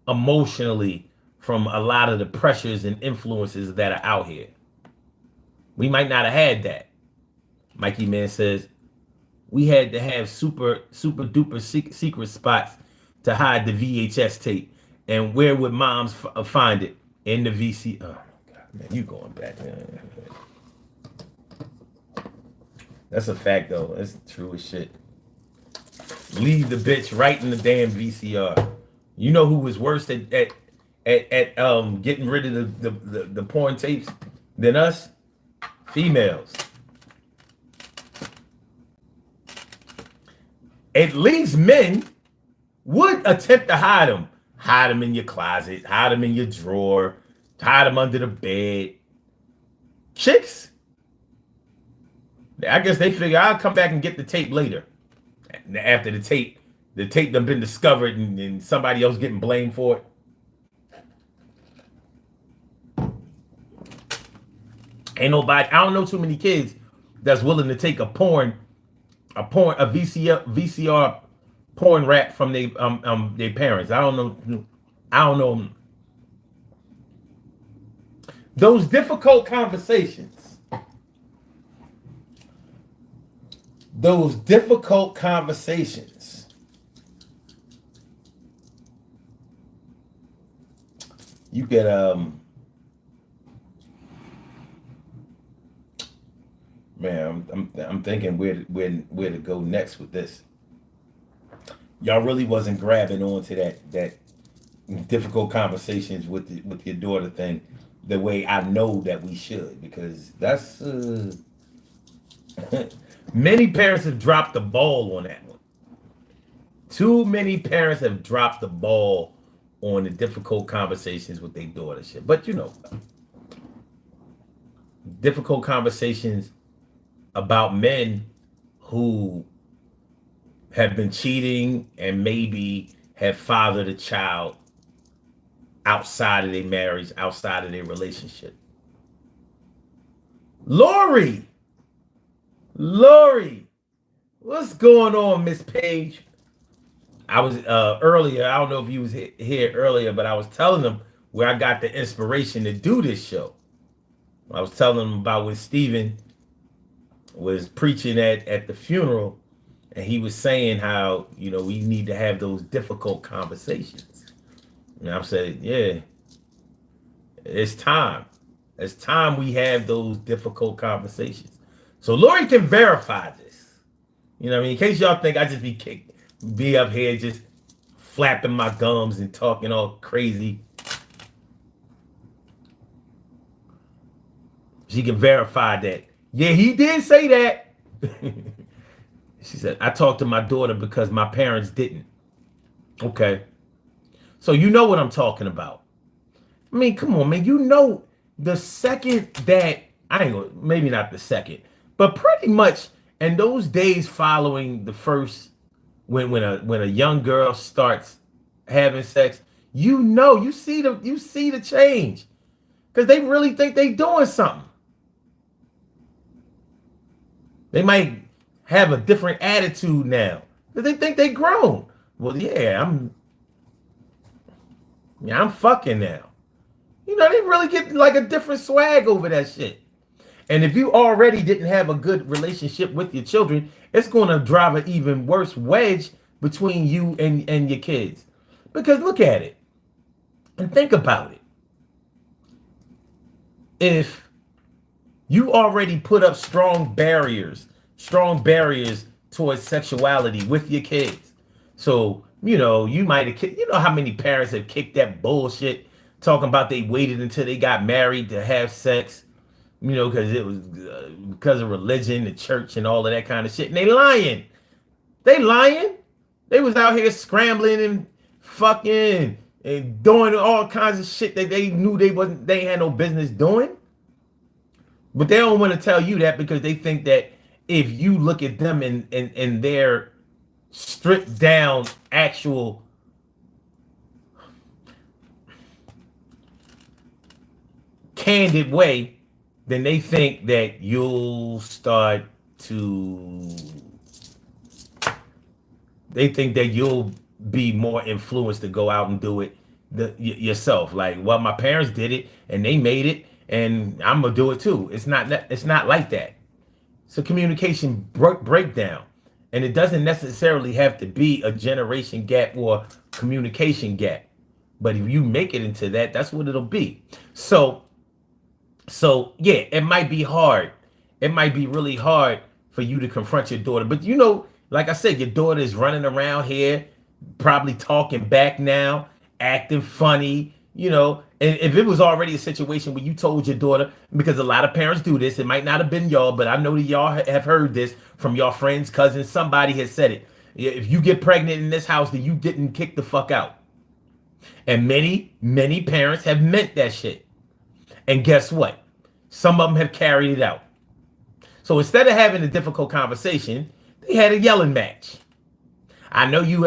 emotionally from a lot of the pressures and influences that are out here. We might not have had that. Mikey Man says we had to have super duper secret spots to hide the VHS tape. And where would moms find it? In the VC. Oh my God, man, you going back? That's a fact, though. That's true as shit. Leave the bitch right in the damn VCR. You know who was worse at getting rid of the porn tapes than us? Females. At least men would attempt to hide them. Hide them in your closet. Hide them in your drawer. Hide them under the bed. Chicks, I guess they figure I'll come back and get the tape later. After the tape done been discovered and somebody else getting blamed for it. Ain't nobody, I don't know too many kids that's willing to take a VCR porn rap from their parents. I don't know. Those difficult conversations. You get man, I'm thinking where to go next with this. Y'all really wasn't grabbing onto that difficult conversations with your daughter thing the way I know that we should, because that's many parents have dropped the ball on that one. Too many parents have dropped the ball on the difficult conversations with their daughter shit. But difficult conversations about men who have been cheating and maybe have fathered a child outside of their marriage, outside of their relationship. Lori, what's going on, Miss Page? I was earlier, I don't know if you was here earlier, but I was telling them where I got the inspiration to do this show. I was telling them about when Stephen was preaching at the funeral, and he was saying how, we need to have those difficult conversations. And I said, yeah, it's time. It's time we have those difficult conversations. So Lori can verify this. You know what I mean? In case y'all think I just be up here just flapping my gums and talking all crazy. She can verify that. Yeah, he did say that. She said, I talked to my daughter because my parents didn't. Okay. So you know what I'm talking about. I mean, come on, man. You know, the second that, maybe not the second, but pretty much in those days following the first, when a young girl starts having sex, you see the change. Because they really think they doing something. They might have a different attitude now because they think they grown. Well, yeah, I'm fucking now. They really get like a different swag over that shit. And if you already didn't have a good relationship with your children, it's going to drive an even worse wedge between you and your kids. Because look at it and think about it. If you already put up strong barriers towards sexuality with your kids. So, you might have, how many parents have kicked that bullshit talking about they waited until they got married to have sex, because it was because of religion, the church, and all of that kind of shit. And they lying. They was out here scrambling and fucking and doing all kinds of shit that they knew they had no business doing. But they don't want to tell you that because they think that if you look at them in their stripped down actual candid way, then they think that you'll start to, they think that you'll be more influenced to go out and do it yourself. Like, well, my parents did it and they made it, and I'm gonna do it too. It's not like that. It's a communication breakdown, and it doesn't necessarily have to be a generation gap or communication gap. But if you make it into that, that's what it'll be. So yeah, it might be hard. It might be really hard for you to confront your daughter. But like I said, your daughter is running around here, probably talking back now, acting funny, and if it was already a situation where you told your daughter, because a lot of parents do this, it might not have been y'all, but I know that y'all have heard this from your friends, cousins, somebody has said it. If you get pregnant in this house, then you getting kicked the fuck out. And many, many parents have meant that shit. And guess what? Some of them have carried it out. So instead of having a difficult conversation, they had a yelling match. I know you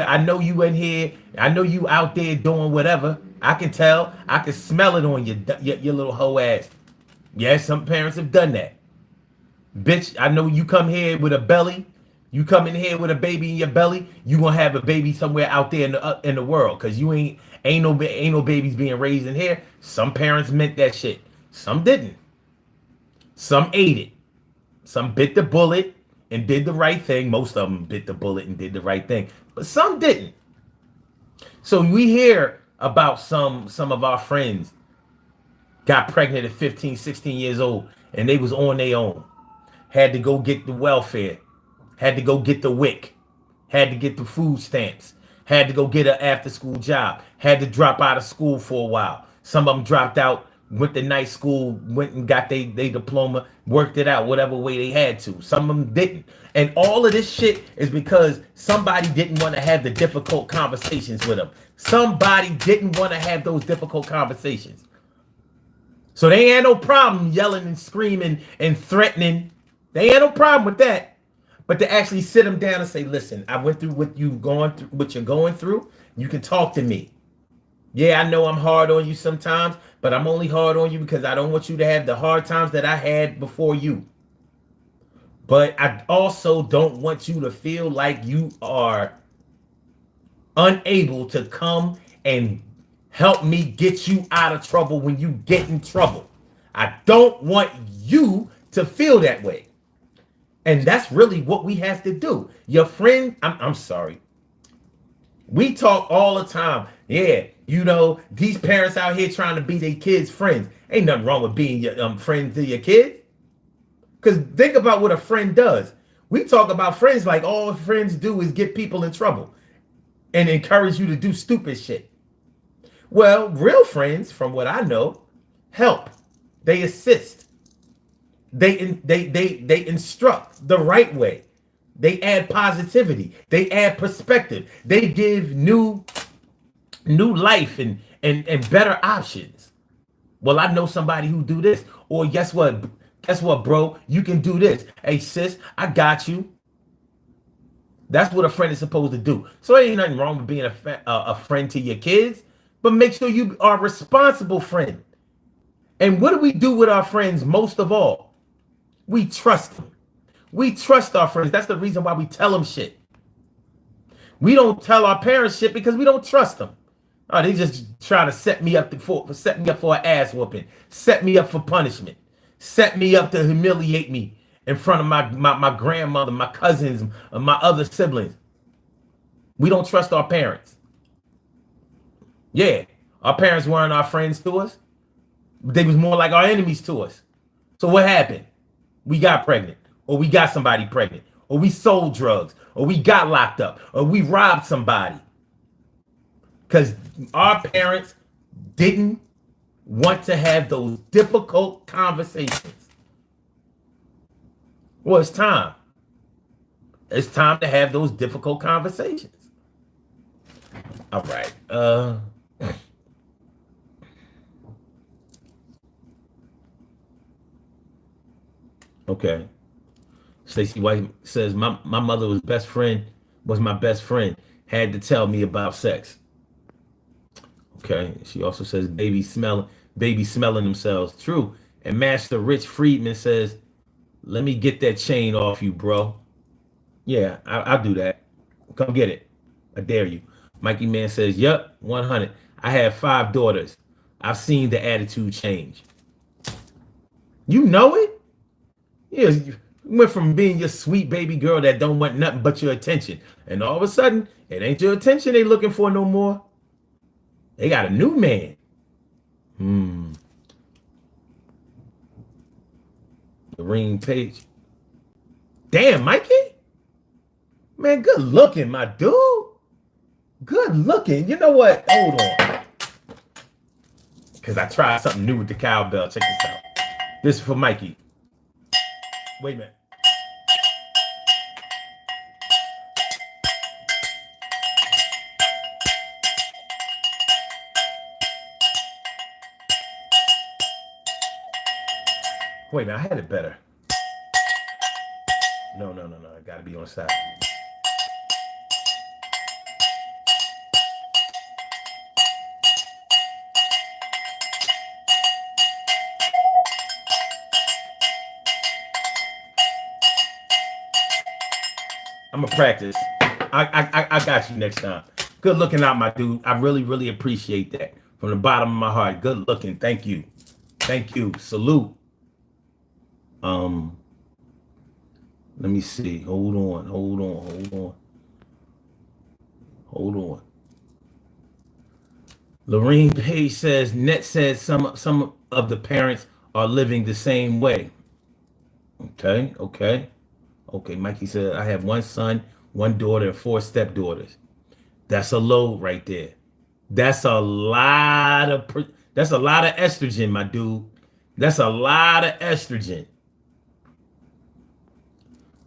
in here. I know you out there doing whatever. I can tell. I can smell it on your little hoe ass. Yes, some parents have done that. Bitch, I know you come here with a belly. You come in here with a baby in your belly. You gonna have a baby somewhere out there in the world, because you ain't no babies being raised in here. Some parents meant that shit. Some didn't. Some ate it. Some bit the bullet and did the right thing. Most of them bit the bullet and did the right thing, but some didn't. So we hear about some of our friends got pregnant at 15, 16 years old, and they was on their own. Had to go get the welfare, had to go get the WIC, had to get the food stamps, had to go get an after-school job, had to drop out of school for a while. Some of them dropped out, went to night school, went and got their diploma, worked it out whatever way they had to. Some of them didn't. And all of this shit is because somebody didn't want to have the difficult conversations with them. Somebody didn't want to have those difficult conversations. So they had no problem yelling and screaming and threatening. They had no problem with that. But to actually sit them down and say, listen, I went through what you're going through. You can talk to me. Yeah, I know I'm hard on you sometimes, but I'm only hard on you because I don't want you to have the hard times that I had before you. But I also don't want you to feel like you are unable to come and help me get you out of trouble when you get in trouble. I don't want you to feel that way. And that's really what we have to do. Your friend, I'm sorry. We talk all the time. Yeah, you know, these parents out here trying to be their kids' friends. Ain't nothing wrong with being your friend to your kids. Because think about what a friend does. We talk about friends like all friends do is get people in trouble and encourage you to do stupid shit. Well, real friends, from what I know, help. They assist. They instruct the right way. They add positivity. They add perspective. They give new life and better options. Well, I know somebody who do this. Or guess what? Guess what, bro? You can do this. Hey, sis, I got you. That's what a friend is supposed to do. So there ain't nothing wrong with being a friend to your kids, but make sure you are a responsible friend. And what do we do with our friends most of all? We trust them. We trust our friends. That's the reason why we tell them shit. We don't tell our parents shit because we don't trust them. Oh, they just try to set me up for an ass whooping, set me up for punishment, set me up to humiliate me in front of my grandmother, my cousins, my other siblings. We don't trust our parents. Yeah, our parents weren't our friends to us. They was more like our enemies to us. So what happened? We got pregnant, or we got somebody pregnant, or we sold drugs, or we got locked up, or we robbed somebody. Because our parents didn't want to have those difficult conversations. Well, it's time. It's time to have those difficult conversations. All right. Okay. Stacey White says, my mother was my best friend, had to tell me about sex. Okay. She also says baby smelling themselves. True. And Master Rich Friedman says, let me get that chain off you, bro. Yeah, I'll do that. Come get it. I dare you. Mikey Man says, yep, 100. I have 5 daughters. I've seen the attitude change. You know it? Yeah, you went from being your sweet baby girl that don't want nothing but your attention. And all of a sudden, it ain't your attention they looking for no more. They got a new man. Lorene Page. Damn, Mikey. Man, good looking, my dude. Good looking. You know what? Hold on. Because I tried something new with the cowbell. Check this out. This is for Mikey. Wait a minute. Wait a minute. I had it better. No. I got to be on the side. I'm gonna practice. I got you next time. Good looking out, my dude. I really appreciate that from the bottom of my heart. Good looking. Thank you. Salute. Let me see. Hold on. Lorene Page says, Net says some of the parents are living the same way. Okay. Mikey said, I have 1 son, 1 daughter, and 4 stepdaughters. That's a load right there. That's a lot of estrogen, my dude. That's a lot of estrogen.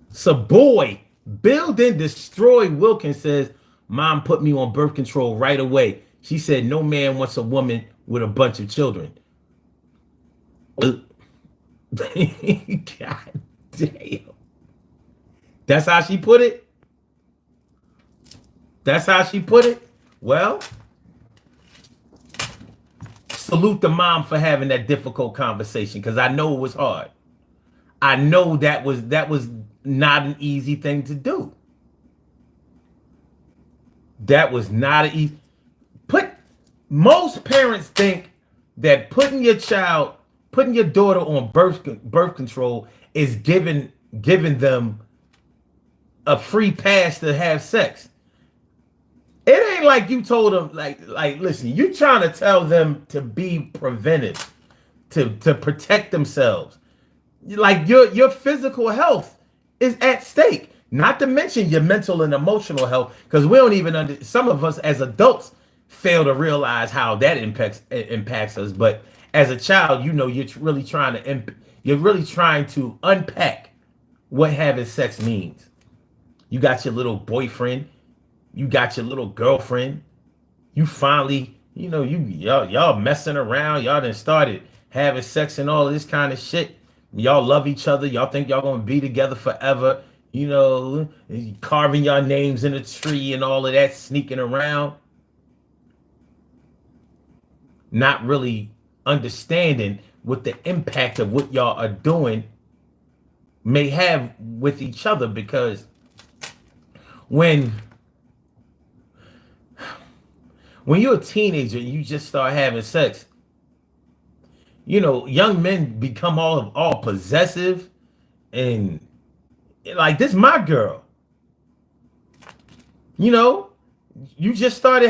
So boy, Build and Destroy Wilkins says, Mom put me on birth control right away. She said no man wants a woman with a bunch of children. God damn. That's how she put it. That's how she put it. Well, salute the mom for having that difficult conversation, because I know it was hard. I know that was not an easy thing to do. That was not an easy. Put Most parents think that putting your daughter on birth control is giving them a free pass to have sex. It ain't like you told them, like listen, you trying to tell them to be preventive, to protect themselves. Like your physical health is at stake. Not to mention your mental and emotional health, because we don't even some of us as adults fail to realize how that impacts us. But as a child, you're really trying to unpack what having sex means. You got your little boyfriend, you got your little girlfriend. You finally, y'all messing around. Y'all done started having sex and all of this kind of shit. Y'all love each other. Y'all think y'all gonna be together forever. Carving your names in a tree and all of that, sneaking around. Not really understanding what the impact of what y'all are doing may have with each other, because when you're a teenager and you just start having sex, young men become all possessive and like, this my girl. You just started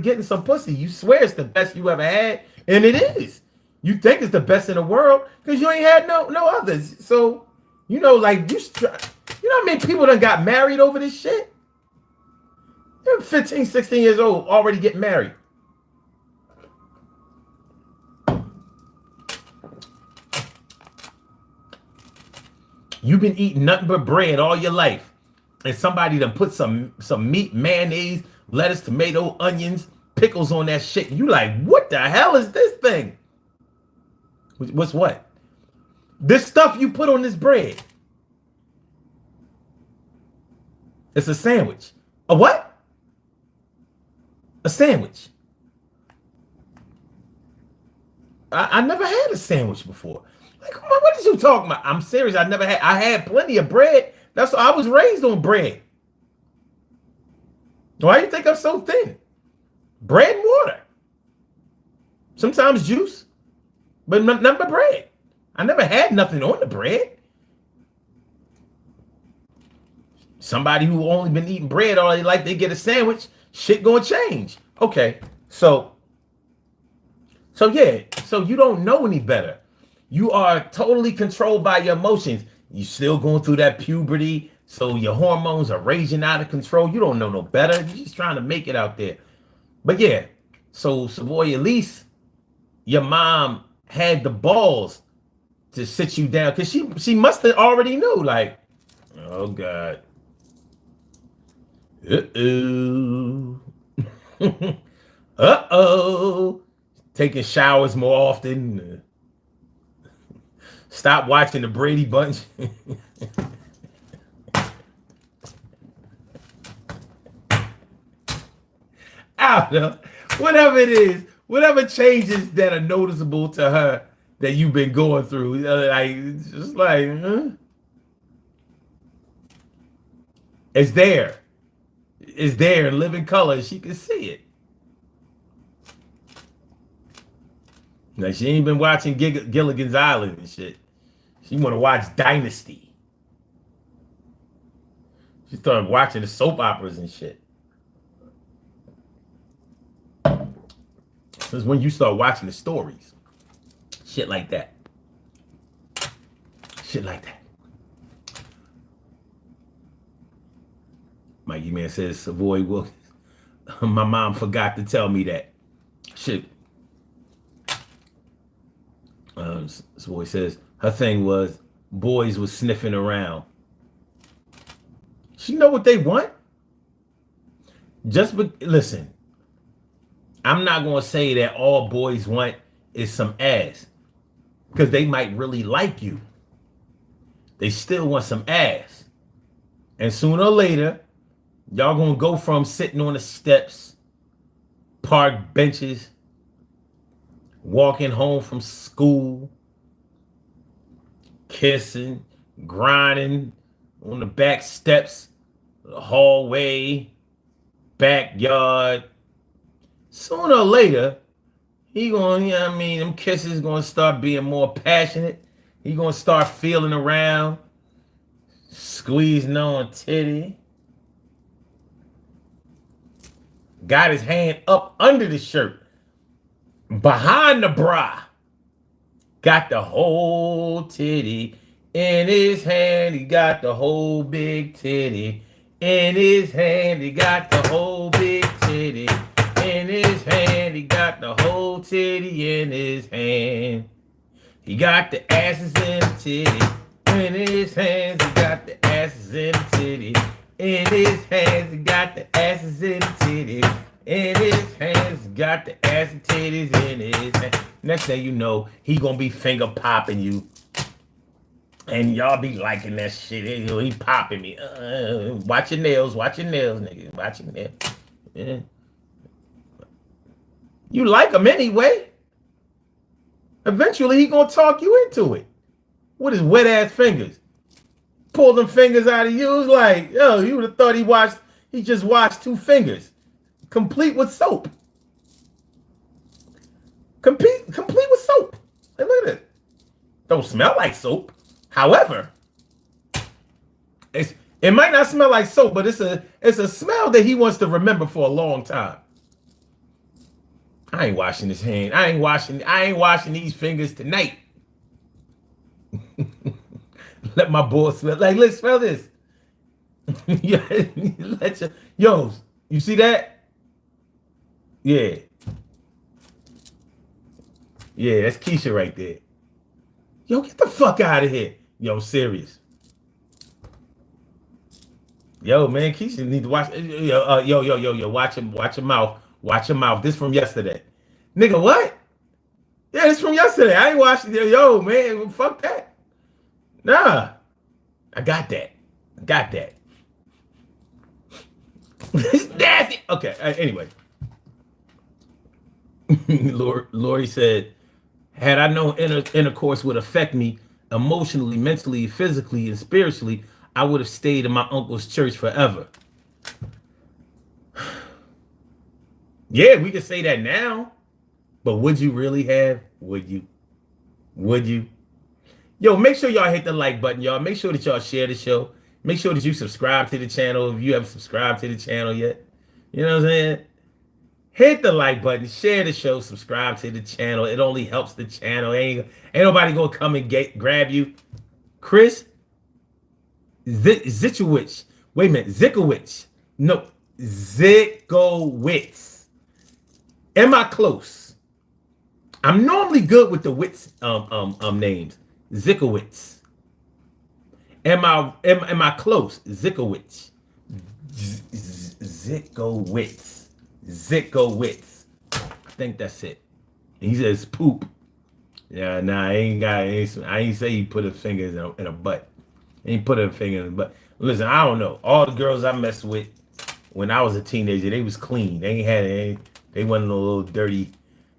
getting some pussy. You swear it's the best you ever had, and it is. You think it's the best in the world because you ain't had no others. So, like how many people done got married over this shit? They're 15, 16 years old, already getting married. You've been eating nothing but bread all your life, and somebody done put some meat, mayonnaise, lettuce, tomato, onions, pickles on that shit. You like, what the hell is this thing? What's what? This stuff you put on this bread. It's a sandwich. A what? A sandwich. I never had a sandwich before. Like, what is you talking about? I'm serious. I had plenty of bread. That's I was raised on bread. Why do you think I'm so thin? Bread and water. Sometimes juice, but nothing but bread. I never had nothing on the bread. Somebody who only been eating bread all their life, they get a sandwich, shit gonna change. Okay, so yeah, so you don't know any better. You are totally controlled by your emotions. You still going through that puberty, so your hormones are raging out of control. You don't know no better. You're just trying to make it out there. But yeah, so Savoy, at least your mom had the balls to sit you down, because she must have already knew, like, oh God. Uh-oh. Uh-oh. Taking showers more often. Stop watching the Brady Bunch. I don't know. Whatever it is, whatever changes that are noticeable to her that you've been going through, like, just like, huh? It's there. It's there in living color. She can see it. Like, she ain't been watching Gilligan's Island and shit. She want to watch Dynasty. She started watching the soap operas and shit. This is when you start watching the stories. Shit like that. Shit like that. Mikey Man says, Savoy Wilkins. My mom forgot to tell me that. Shit. Savoy says, her thing was boys was sniffing around. She know what they want. Listen, I'm not going to say that all boys want is some ass, because they might really like you. They still want some ass. And sooner or later, y'all gonna go from sitting on the steps, park benches, walking home from school, kissing, grinding on the back steps, the hallway, backyard. Sooner or later, he gonna, you know what I mean, them kisses gonna start being more passionate. He gonna start feeling around, squeezing on titty. Got his hand up under the shirt, behind the bra. Got the whole titty in his hand. He got the whole big titty in his hand. He got the whole big titty in his hand. He got the whole titty in his hand. He got the asses in the titty in his hands. He got the asses in the titty in his hands. He got the asses in the titty in his hands. He got the ass and titties in his hands. Next thing you know, he gonna be finger popping you. And y'all be liking that shit. He popping me. Watch your nails, nigga. Watch your nails. Yeah. You like him anyway. Eventually, he gonna talk you into it with his wet ass fingers. Pull them fingers out of you. It's like, yo, you would have thought he just washed 2 fingers, complete with soap. Complete with soap. Hey, look at it. Don't smell like soap. However, it might not smell like soap, but it's a smell that he wants to remember for a long time. I ain't washing his hand. I ain't washing these fingers tonight. Let my boy smell. Like, let's smell this. Yo, you see that? Yeah. Yeah, that's Keisha right there. Yo, get the fuck out of here. Yo, serious. Yo, man, Keisha need to watch. Yo. Watch your mouth. Watch your mouth. This from yesterday. Nigga, what? Yeah, this from yesterday. I ain't watching it. Yo, man, fuck that. Nah. I got that. It's nasty. Okay, anyway. Lori said, had I known intercourse would affect me emotionally, mentally, physically, and spiritually, I would have stayed in my uncle's church forever. Yeah, we can say that now, but would you really have? Would you? Yo, make sure y'all hit the like button, y'all. Make sure that y'all share the show. Make sure that you subscribe to the channel if you haven't subscribed to the channel yet. You know what I'm saying? Hit the like button, share the show, subscribe to the channel. It only helps the channel. Ain't nobody gonna come and grab you. Chris Zichowicz. Wait a minute, Zikowicz. No, Zikowicz. Am I close? I'm normally good with the wits names. Zikowicz. Am I close? Zikowicz. Zikowicz. I think that's it. He says poop. Yeah, nah, I ain't say he put his fingers in a butt. He ain't put a finger in the butt. Listen, I don't know. All the girls I messed with when I was a teenager, they was clean. They wasn't no little dirty.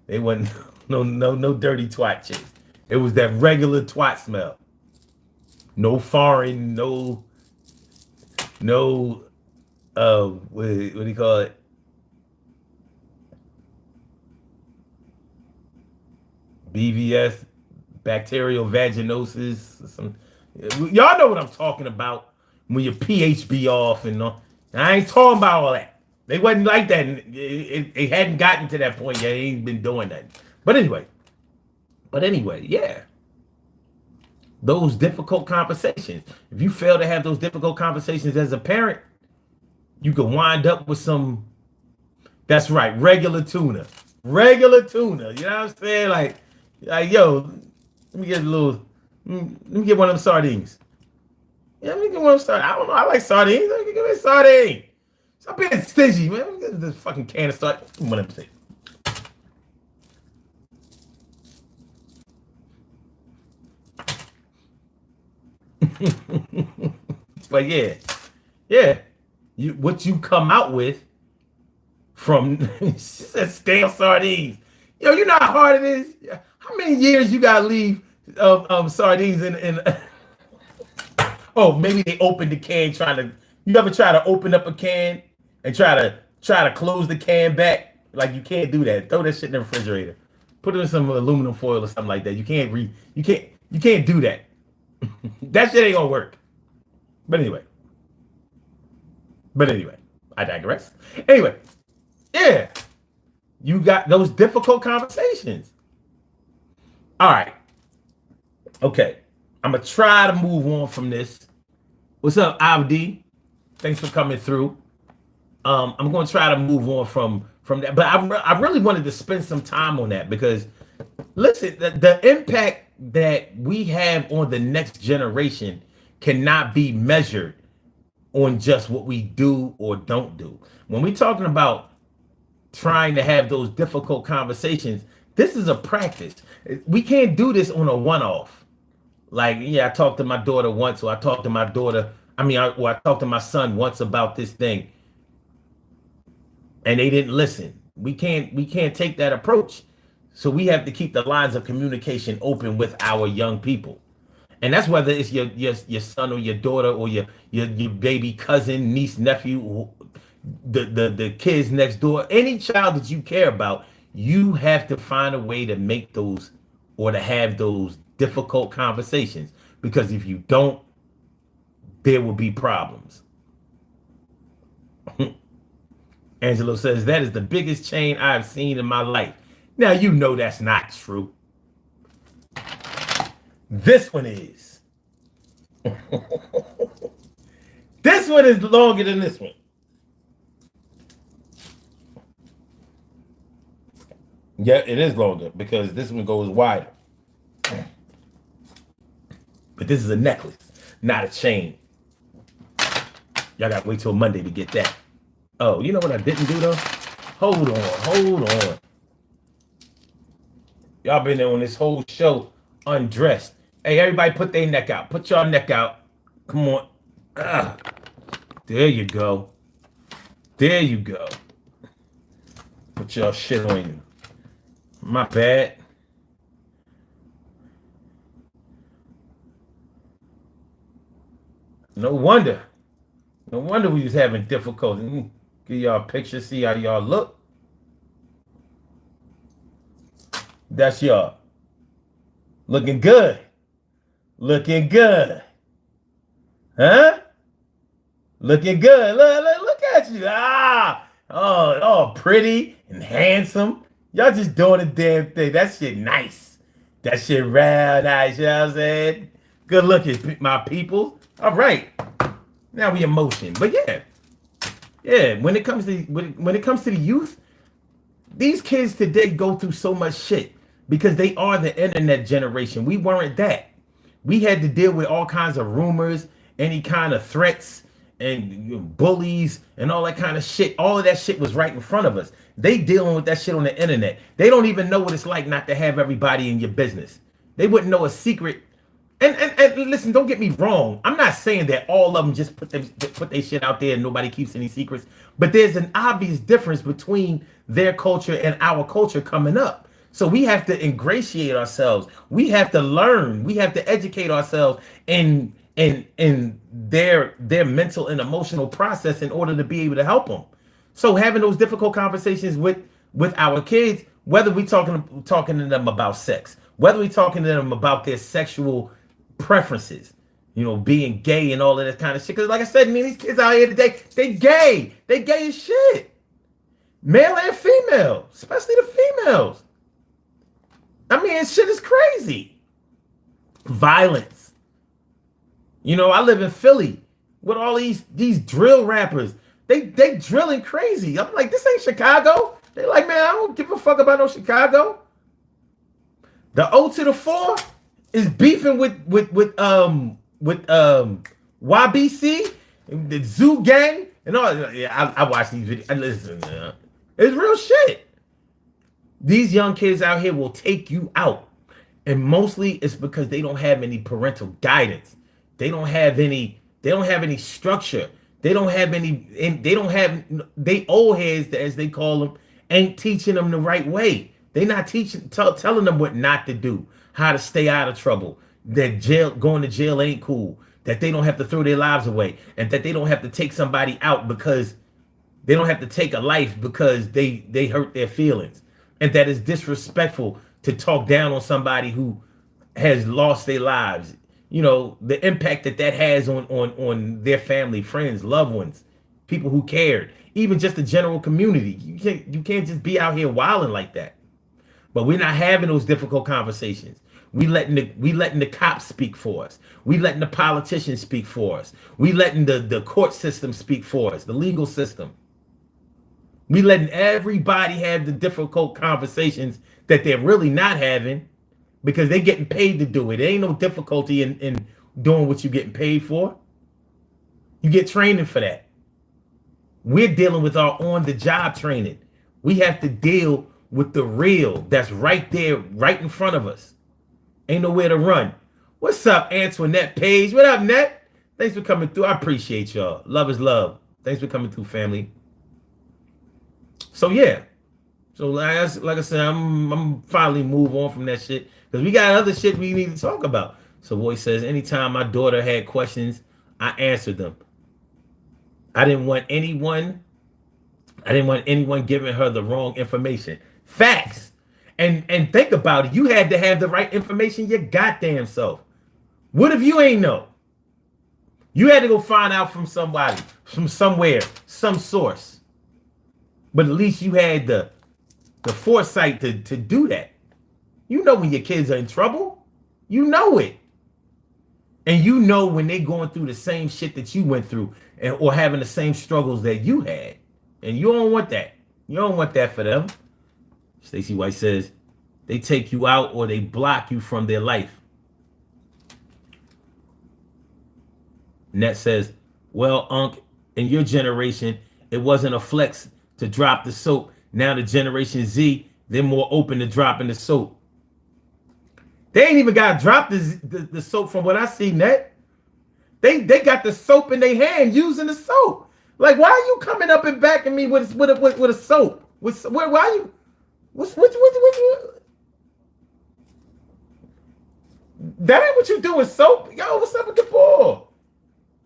They wasn't no dirty twat chicks. It was that regular twat smell. No foreign, no what do you call it? BVS, bacterial vaginosis. Y'all know what I'm talking about when your pH be off and all. I ain't talking about all that. They wasn't like that. It hadn't gotten to that point yet. They ain't been doing that. But anyway, yeah. Those difficult conversations. If you fail to have those difficult conversations as a parent, you could wind up with some, that's right, regular tuna. Regular tuna. You know what I'm saying? Like yo, let me get one of them sardines. Yeah, let me get one of them sardines. I don't know. I like sardines. Give me a sardine. Stop being stingy, man. Let me get this fucking can of sardines. One of them. But yeah, yeah. What you come out with from she said stale sardines. Yo, you know how hard it is? How many years you gotta leave sardines in oh, maybe they opened the can trying to you ever try to open up a can and try to close the can back? Like you can't do that. Throw that shit in the refrigerator. Put it in some aluminum foil or something like that. You can't do that. That shit ain't gonna work. But anyway. I digress. Anyway, yeah. You got those difficult conversations. All right. Okay. I'm gonna try to move on from this. What's up, Avdi? Thanks for coming through. I'm gonna try to move on from that, but I really wanted to spend some time on that because listen, the impact that we have on the next generation cannot be measured on just what we do or don't do. When we're talking about trying to have those difficult conversations, this is a practice. We can't do this on a one-off. Like, yeah, I talked to my daughter once, or I talked to my daughter, I talked to my son once about this thing, and they didn't listen. We can't take that approach. So we have to keep the lines of communication open with our young people. And that's whether it's your son or your daughter or your baby cousin, niece, nephew, the kids next door, any child that you care about. You have to find a way to make those or to have those difficult conversations, because if you don't, there will be problems. Angelo says that is the biggest change I've seen in my life. Now you know that's not true. This one is. This one is longer than this one. Yeah, it is longer because this one goes wider. But this is a necklace, not a chain. Y'all gotta wait till Monday to get that. Oh, you know what I didn't do though? Hold on. Y'all been there on this whole show undressed. Hey, everybody put their neck out. Put your neck out. Come on. There you go. Put your shit on you. My bad. No wonder we was having difficulty. Give y'all a picture, see how y'all look. That's y'all. Looking good. Huh? Looking good. Look at you. Oh, pretty and handsome. Y'all just doing a damn thing. That shit nice. That shit real nice. You know what I'm saying? Good looking, my people. All right. Now we in motion. But yeah. When it comes to the youth, these kids today go through so much shit because they are the internet generation. We weren't that. We had to deal with all kinds of rumors, any kind of threats, and bullies, and all that kind of shit. All of that shit was right in front of us. They dealing with that shit on the internet. They don't even know what it's like not to have everybody in your business. They wouldn't know a secret. And listen, don't get me wrong. I'm not saying that all of them just put their shit out there and nobody keeps any secrets. But there's an obvious difference between their culture and our culture coming up. So we have to ingratiate ourselves. We have to learn. We have to educate ourselves in their mental and emotional process in order to be able to help them. So having those difficult conversations with our kids, whether we talking to them about sex, whether we talking to them about their sexual preferences, being gay and all of that kind of shit. Because like I said, these kids out here today, they gay as shit, male and female, especially the females. Shit is crazy. Violence. I live in Philly with all these drill rappers. They drilling crazy. I'm like, this ain't Chicago. They like, man, I don't give a fuck about no Chicago. The O to the 4 is beefing with YBC, the Zoo Gang, and all. Yeah, I watch these videos. I listen. It's real shit. These young kids out here will take you out, and mostly it's because they don't have any parental guidance. They don't have any. They don't have any structure. They don't have any. And they don't have. They old heads, as they call them, ain't teaching them the right way. They not teaching, telling them what not to do, how to stay out of trouble. That going to jail ain't cool. That they don't have to throw their lives away, and that they don't have to take somebody out because they don't have to take a life because they hurt their feelings, and that is disrespectful to talk down on somebody who has lost their lives. You know, the impact that has on their family, friends, loved ones, people who cared, even just the general community. You can't just be out here wilding like that. But we're not having those difficult conversations. We letting the cops speak for us. We letting the politicians speak for us. We letting the court system speak for us, the legal system. We letting everybody have the difficult conversations that they're really not having because they're getting paid to do it. There ain't no difficulty in doing what you're getting paid for. You get training for that. We're dealing with our on-the-job training. We have to deal with the real that's right there, right in front of us. Ain't nowhere to run. What's up, Antoinette Page? What up, Net? Thanks for coming through. I appreciate y'all. Love is love. Thanks for coming through, family. So yeah. So like I said, I'm finally move on from that shit because we got other shit we need to talk about. So boy says, anytime my daughter had questions, I answered them. I didn't want anyone giving her the wrong information. Facts. And think about it. You had to have the right information your goddamn self. What if you ain't know? You had to go find out from somebody, from somewhere, some source. But at least you had the foresight to do that. You know when your kids are in trouble. You know it. And you know when they're going through the same shit that you went through or having the same struggles that you had. And you don't want that. You don't want that for them. Stacey White says, they take you out or they block you from their life. Net says, well, Unc, in your generation, it wasn't a flex to drop the soap. Now the Generation Z, they're more open to dropping the soap. They ain't even got to drop the soap from what I see, Net. They got the soap in their hand using the soap. Like, why are you coming up and backing me with a soap? Why are you? What? That ain't what you do with soap. Yo, what's up with the ball?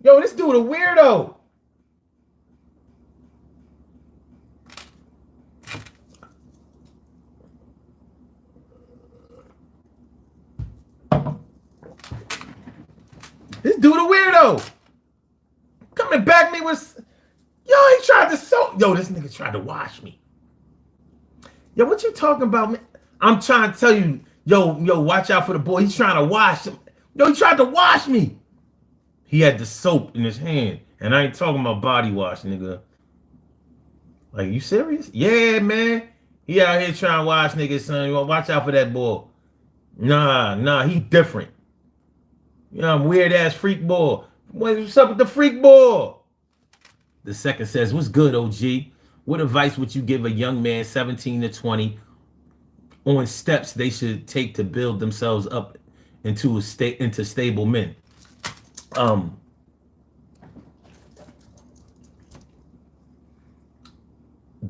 Yo, this dude a weirdo. This dude a weirdo. Coming back me with, yo, he tried to soap. Yo, this nigga tried to wash me. Yo, what you talking about, man? I'm trying to tell you, yo, watch out for the boy. He's trying to wash him. Yo, he tried to wash me. He had the soap in his hand. And I ain't talking about body wash, nigga. Like, you serious? Yeah, man. He out here trying to wash niggas, son. You want to watch out for that boy. Nah, he different. You know, I'm weird-ass freak boy. What's up with the freak boy? The second says, what's good, OG? What advice would you give a young man 17 to 20 on steps they should take to build themselves up into stable men? The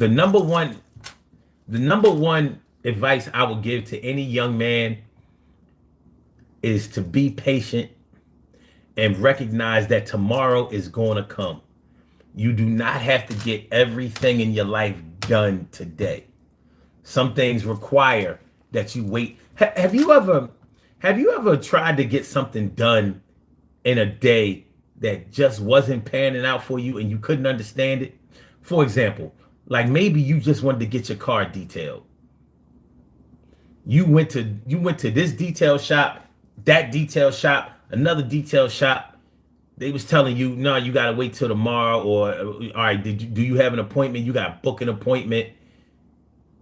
number one advice I would give to any young man is to be patient and recognize that tomorrow is going to come. You do not have to get everything in your life done today. Some things require that you wait. Have you ever tried to get something done in a day that just wasn't panning out for you and you couldn't understand it? For example, like maybe you just wanted to get your car detailed. You went to this detail shop, that detail shop, another detail shop. They was telling you, no, you gotta wait till tomorrow, or all right, do you have an appointment? You gotta book an appointment.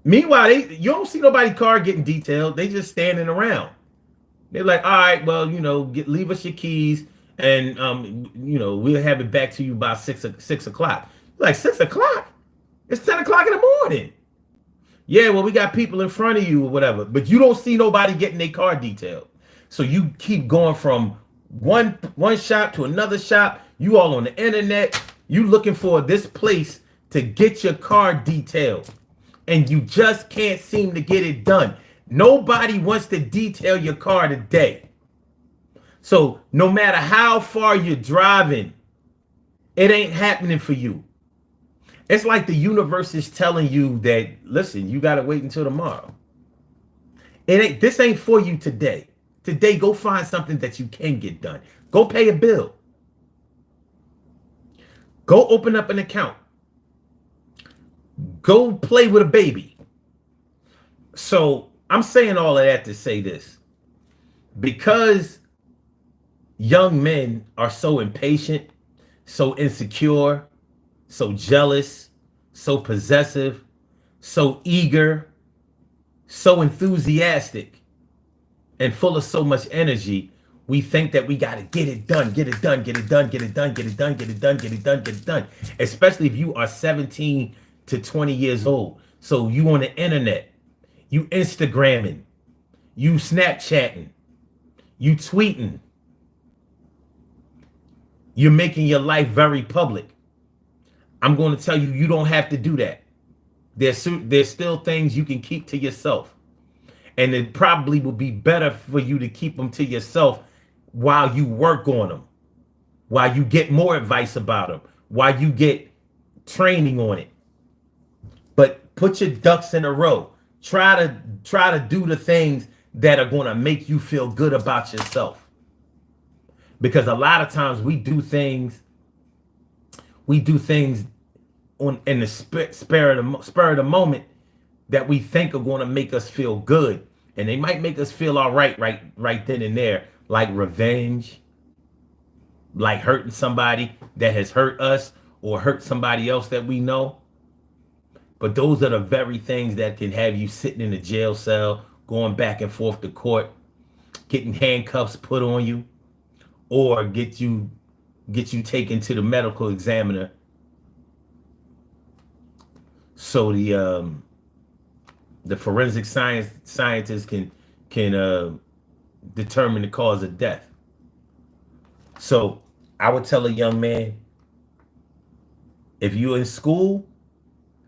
Meanwhile, you don't see nobody car getting detailed. They just standing around. They're like, all right, well, leave us your keys, and we'll have it back to you by 6 o'clock. Like 6 o'clock? It's 10 o'clock in the morning. Yeah, well, we got people in front of you or whatever, but you don't see nobody getting their car detailed. So you keep going from one shop to another shop. You all on the internet. You looking for this place to get your car detailed, and you just can't seem to get it done. Nobody wants to detail your car today. So no matter how far you're driving, it ain't happening for you. It's like the universe is telling you that, listen, you got to wait until tomorrow. This ain't for you today. Today, go find something that you can get done. Go pay a bill. Go open up an account. Go play with a baby. So I'm saying all of that to say this. Because young men are so impatient, so insecure, so jealous, so possessive, so eager, so enthusiastic, and full of so much energy, we think that we got to get it done, get it done, get it done, get it done, get it done, get it done, get it done, get it done. Especially if you are 17 to 20 years old. So you on the internet, you Instagramming, you Snapchatting, you tweeting. You're making your life very public. I'm going to tell you, you don't have to do that. There's still things you can keep to yourself. And it probably would be better for you to keep them to yourself while you work on them, while you get more advice about them, while you get training on it. But put your ducks in a row. Try to do the things that are going to make you feel good about yourself. Because a lot of times we do things in the spur of the moment that we think are going to make us feel good, and they might make us feel all right then and there, like revenge, like hurting somebody that has hurt us or hurt somebody else that we know. But those are the very things that can have you sitting in a jail cell, going back and forth to court, getting handcuffs put on you, or get you taken to the medical examiner so the forensic scientists can determine the cause of death. So I would tell a young man, if you're in school,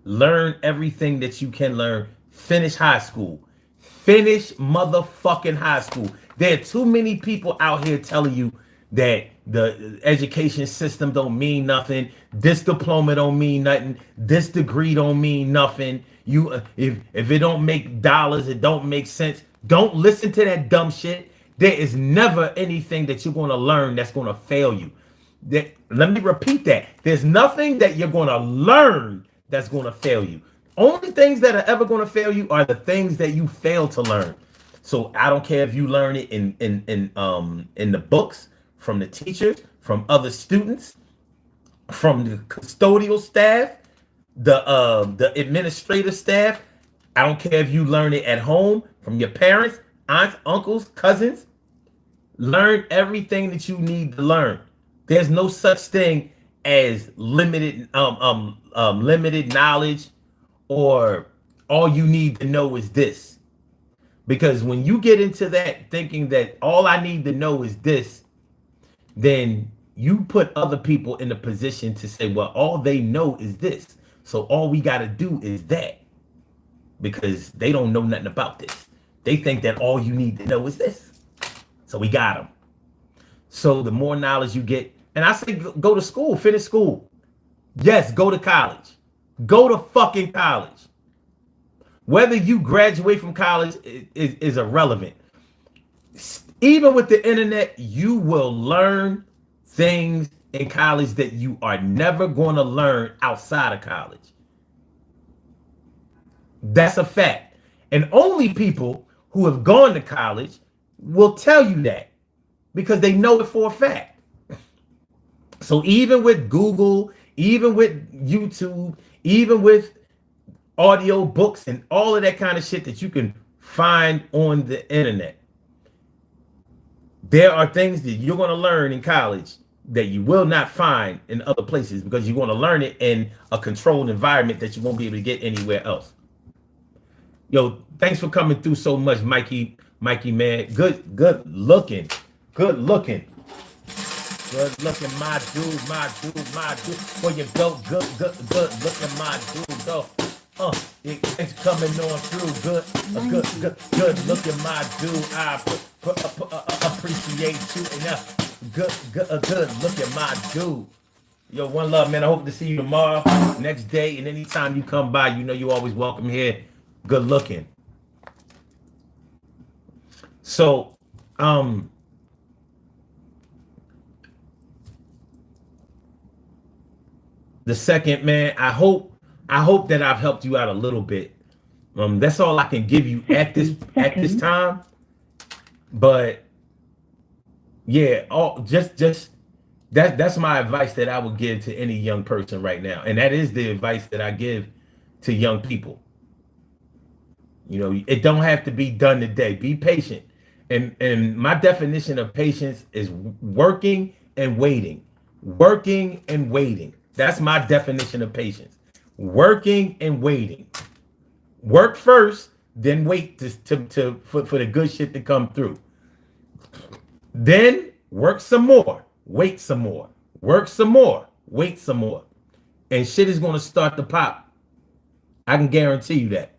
learn everything that you can learn. Finish high school. Finish motherfucking high school. There are too many people out here telling you that the education system don't mean nothing. This diploma don't mean nothing. This degree don't mean nothing. If it don't make dollars, it don't make sense. Don't listen to that dumb shit. There is never anything that you're going to learn that's going to fail you. Let me repeat that. There's nothing that you're going to learn that's going to fail you. Only things that are ever going to fail you are the things that you fail to learn. So I don't care if you learn it in the books, from the teachers, from other students, from the custodial staff, the administrative staff. I don't care if you learn it at home, from your parents, aunts, uncles, cousins. Learn everything that you need to learn. There's no such thing as limited knowledge, or all you need to know is this. Because when you get into that thinking that all I need to know is this, then you put other people in a position to say, well, all they know is this. So all we got to do is that, because they don't know nothing about this. They think that all you need to know is this. So we got them. So the more knowledge you get, and I say go to school, finish school. Yes, go to college. Go to fucking college. Whether you graduate from college is irrelevant. Even with the internet, you will learn things in college that you are never going to learn outside of college. That's a fact. And only people who have gone to college will tell you that, because they know it for a fact. So even with Google, even with YouTube, even with audio books and all of that kind of shit that you can find on the internet, there are things that you're going to learn in college that you will not find in other places, because you're going to learn it in a controlled environment that you won't be able to get anywhere else. Yo, thanks for coming through so much, Mikey, man. Good looking. Good looking, my dude, my dude, my dude. Before you go, good looking, my dude, go. It's coming on through. Good looking, my dude. I appreciate you. And good looking, my dude. Yo, one love, man. I hope to see you tomorrow, next day, and anytime you come by, you know you're always welcome here. Good looking. So, the second, man, I hope that I've helped you out a little bit. That's all I can give you at this time. But yeah, that's my advice that I would give to any young person right now, and that is the advice that I give to young people. You know, it don't have to be done today. Be patient, and my definition of patience is working and waiting. Working and waiting. That's my definition of patience. Working and waiting. Work first, then wait for the good shit to come through. Then work some more, wait some more, work some more, wait some more. And shit is going to start to pop. I can guarantee you that.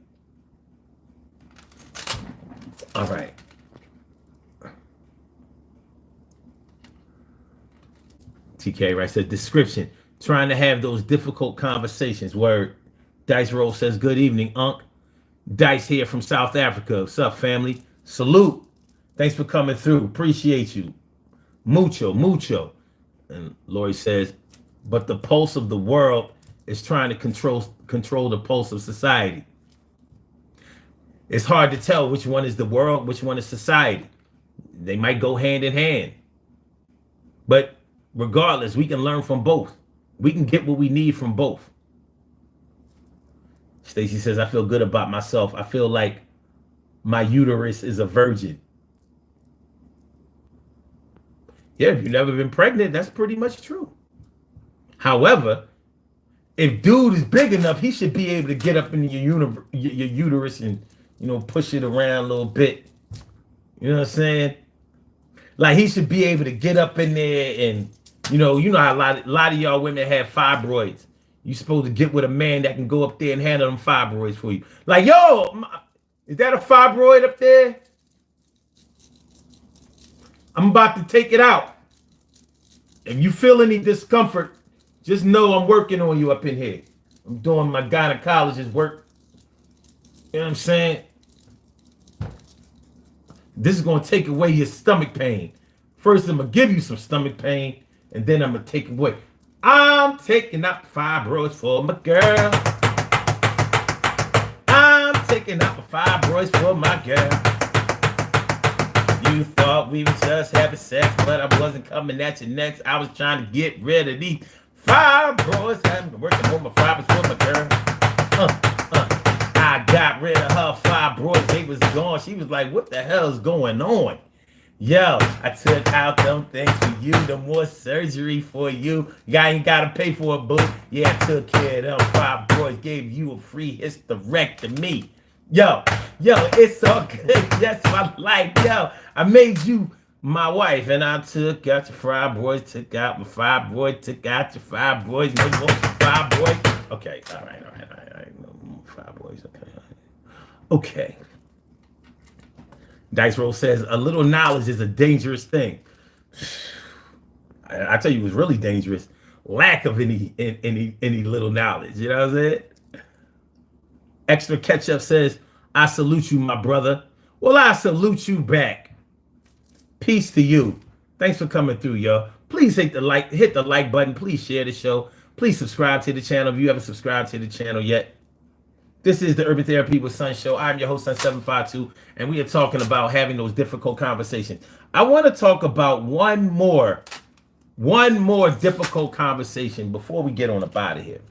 All right. TK right says description. Trying to have those difficult conversations. Word. Dice Roll says good evening, Unc. Dice here from South Africa. What's up, family? Salute. Thanks for coming through. Appreciate you. Mucho. And Lori says, but the pulse of the world is trying to control the pulse of society. It's hard to tell which one is the world, which one is society. They might go hand in hand. But regardless, we can learn from both. We can get what we need from both. Stacy says, I feel good about myself. I feel like my uterus is a virgin. Yeah, if you've never been pregnant, that's pretty much true. However, if dude is big enough, he should be able to get up into your uterus and, you know, push it around a little bit. You know what I'm saying? Like he should be able to get up in there and, you know how a lot of y'all women have fibroids. You supposed to get with a man that can go up there and handle them fibroids for you. Like, yo, is that a fibroid up there? I'm about to take it out. If you feel any discomfort, just know I'm working on you up in here. I'm doing my gynecologist work. You know what I'm saying? This is going to take away your stomach pain. First, I'm going to give you some stomach pain, and then I'm going to take away. I'm taking out the fibroids for my girl. I'm taking out the fibroids for my girl. You thought we were just having sex, but I wasn't coming at you next. I was trying to get rid of these fibroids. I'm working on my fibroids for my girl. I got rid of her fibroids. They was gone. She was like, what the hell is going on? Yo, I took out them things for you, the more surgery for you. You ain't gotta pay for it, boo. Yeah, I took care of them fibroids, gave you a free hysterectomy. Yo, it's all good. That's my life. Yo, I made you my wife, and I took out your fibroids, took out my fibroids, took out your fibroids, no more fibroids. Okay, all right. No more fibroids, okay. Dice Roll says, a little knowledge is a dangerous thing. I tell you, it was really dangerous. Lack of any little knowledge. You know what I'm saying? Extra Ketchup says, I salute you, my brother. Well, I salute you back. Peace to you. Thanks for coming through, yo. Please hit the like button. Please share the show. Please subscribe to the channel if you haven't subscribed to the channel yet. This is the Urban Therapy with Sun Show. I'm your host, Sun752, and we are talking about having those difficult conversations. I want to talk about one more difficult conversation before we get on up out of here.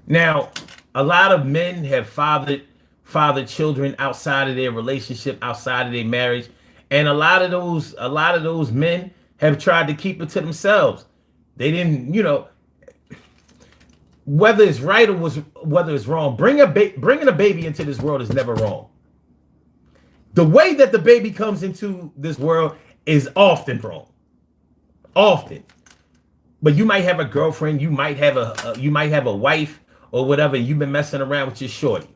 Now, a lot of men have fathered children outside of their relationship, outside of their marriage, and a lot of those men have tried to keep it to themselves. They didn't, whether it's right or whether it's wrong, bringing a baby into this world is never wrong. The way that the baby comes into this world is often wrong. often. But you might have a girlfriend, you might have a wife or whatever. You've been messing around with your shorty.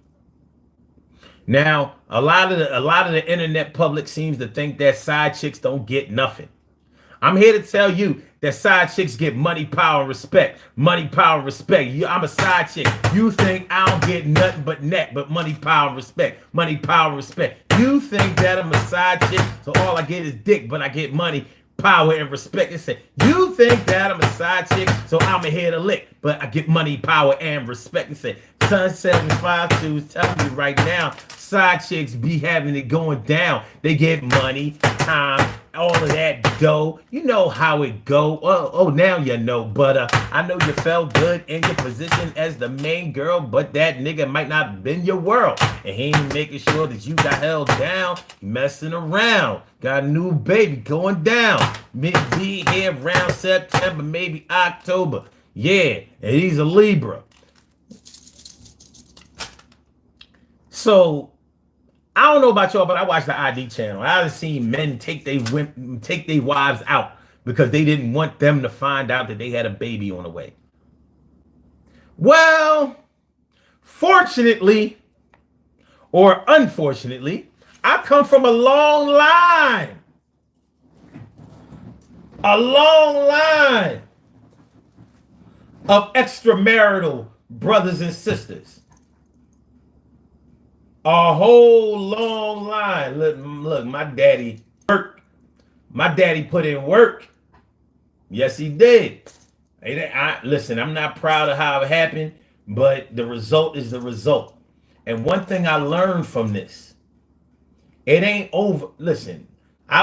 Now, a lot of the internet public seems to think that side chicks don't get nothing. I'm here to tell you that side chicks get money, power, and respect. Money, power, and respect. I'm a side chick. You think I don't get nothing but neck, but money, power, and respect. Money, power, and respect. You think that I'm a side chick, so all I get is dick, but I get money, power, and respect. It said, you think that I'm a side chick, so I'm here to lick, but I get money, power, and respect. It said, Sun 752 is telling you right now, side chicks be having it going down. They get money, time, all of that dough. You know how it go. Oh, now you know. But I know you felt good in your position as the main girl, but that nigga might not have been your world. And he ain't making sure that you got held down, messing around. Got a new baby going down. Be here around September, maybe October. Yeah, and he's a Libra. So I don't know about y'all, but I watch the ID channel. I've seen men take their wives out because they didn't want them to find out that they had a baby on the way. Well, fortunately or unfortunately, I come from a long line of extramarital brothers and sisters. A whole long line. Look, my daddy worked. My daddy put in work. Yes, he did. Listen, I'm not proud of how it happened, but the result is the result. And one thing I learned from this, it ain't over. Listen, I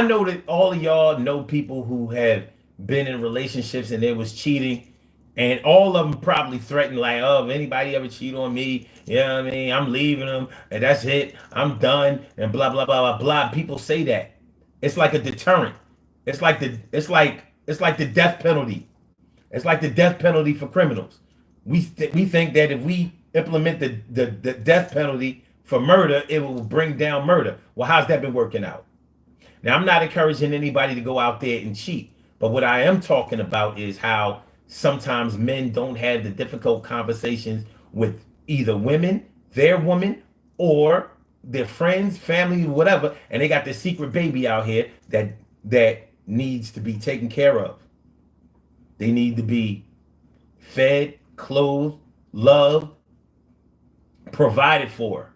know that all of y'all know people who have been in relationships and they was cheating. And all of them probably threatened, like, oh, if anybody ever cheat on me, you know what I mean? I'm leaving them, and that's it. I'm done, and blah blah blah blah blah. People say that. It's like a deterrent. It's like the death penalty. It's like the death penalty for criminals. We think that if we implement the death penalty for murder, it will bring down murder. Well, how's that been working out? Now, I'm not encouraging anybody to go out there and cheat, but what I am talking about is how sometimes men don't have the difficult conversations with either women, their woman, or their friends, family, whatever, and they got this secret baby out here that needs to be taken care of. They need to be fed, clothed, loved, provided for.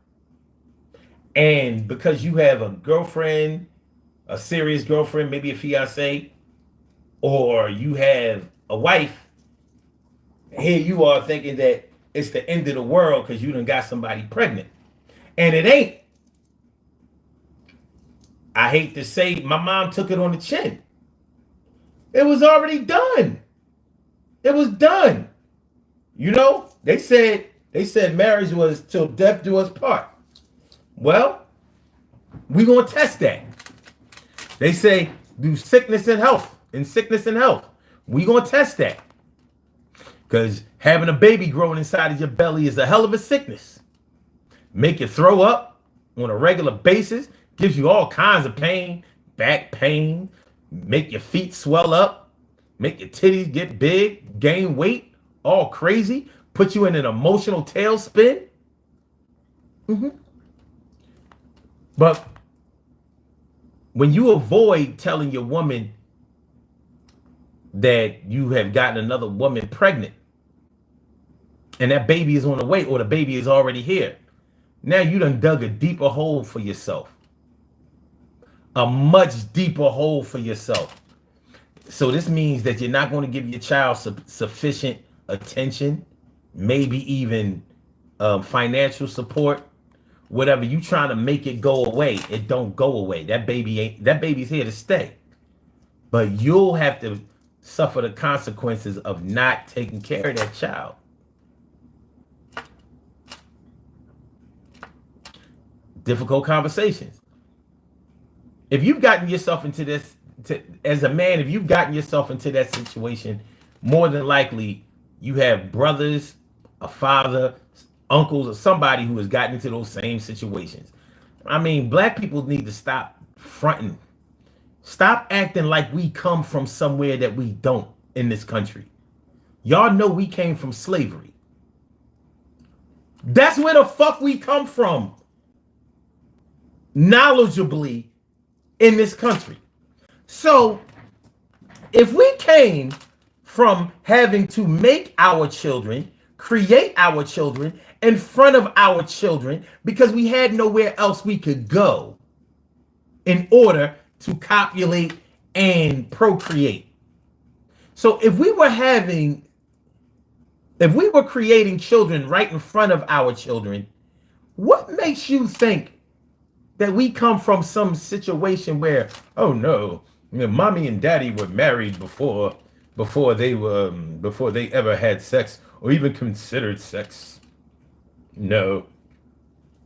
And because you have a girlfriend, a serious girlfriend, maybe a fiance, or you have a wife, here you are thinking that it's the end of the world because you done got somebody pregnant. And it ain't. I hate to say, my mom took it on the chin. It was already done. It was done. You know, they said marriage was till death do us part. Well, we're going to test that. They say do sickness and health. In sickness and health. We're going to test that. Because having a baby growing inside of your belly is a hell of a sickness. Make you throw up on a regular basis. Gives you all kinds of pain. Back pain. Make your feet swell up. Make your titties get big. Gain weight. All crazy. Put you in an emotional tailspin. But when you avoid telling your woman that you have gotten another woman pregnant and that baby is on the way or the baby is already here, now you done dug a deeper hole for yourself. A much deeper hole for yourself. So this means that you're not going to give your child sufficient attention, maybe even financial support, whatever. You trying to make it go away. It don't go away. That baby's here to stay. But you'll have to suffer the consequences of not taking care of that child. Difficult conversations. If you've gotten yourself into this, as a man, if you've gotten yourself into that situation, more than likely you have brothers, a father, uncles, or somebody who has gotten into those same situations. I mean, black people need to stop fronting Stop acting like we come from somewhere that we don't in this country. Y'all know we came from slavery. That's where the fuck we come from, knowledgeably, in this country. So if we came from having to make our children, create our children in front of our children because we had nowhere else we could go in order to copulate and procreate. So if we were creating children right in front of our children, what makes you think that we come from some situation where, oh no, mommy and daddy were married before they ever had sex or even considered sex? No.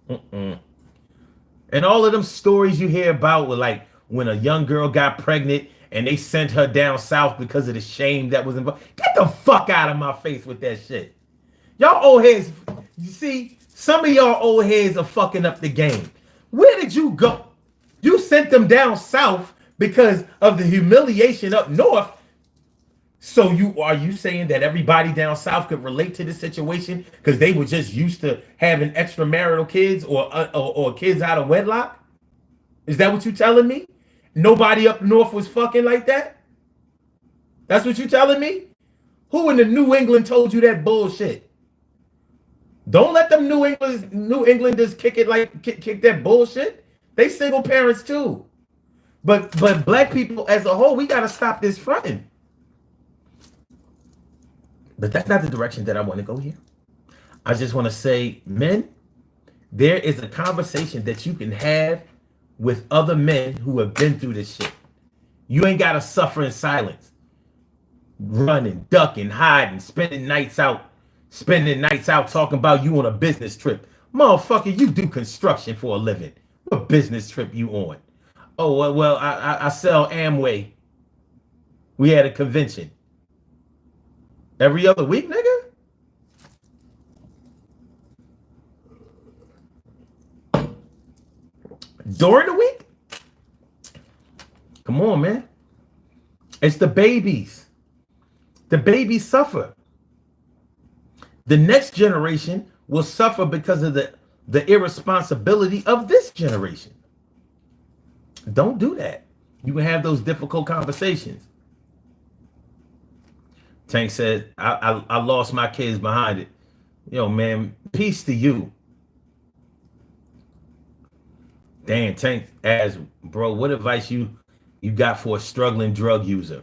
And all of them stories you hear about were like when a young girl got pregnant and they sent her down south because of the shame that was involved. Get the fuck out of my face with that shit. Y'all old heads, you see, some of y'all old heads are fucking up the game. Where did you go? You sent them down south because of the humiliation up north. So are you saying that everybody down south could relate to this situation because they were just used to having extramarital kids or kids out of wedlock? Is that what you telling me? Nobody up north was fucking like that? That's what you telling me? Who in the New England told you that bullshit? Don't let them New Englanders kick that bullshit. They single parents too. But black people as a whole, we gotta stop this fronting. But that's not the direction that I want to go here. I just want to say, men, there is a conversation that you can have with other men who have been through this shit. You ain't got to suffer in silence. Running, ducking, hiding, spending nights out talking about you on a business trip. Motherfucker, you do construction for a living. What business trip you on? Oh, well, I sell Amway. We had a convention. Every other week, nigga? During the week? Come on, man. It's the babies. The babies suffer. The next generation will suffer because of the irresponsibility of this generation. Don't do that. You can have those difficult conversations. Tank said, I lost my kids behind it. Yo, man, peace to you. Damn, Tank asks, bro, what advice you got for a struggling drug user?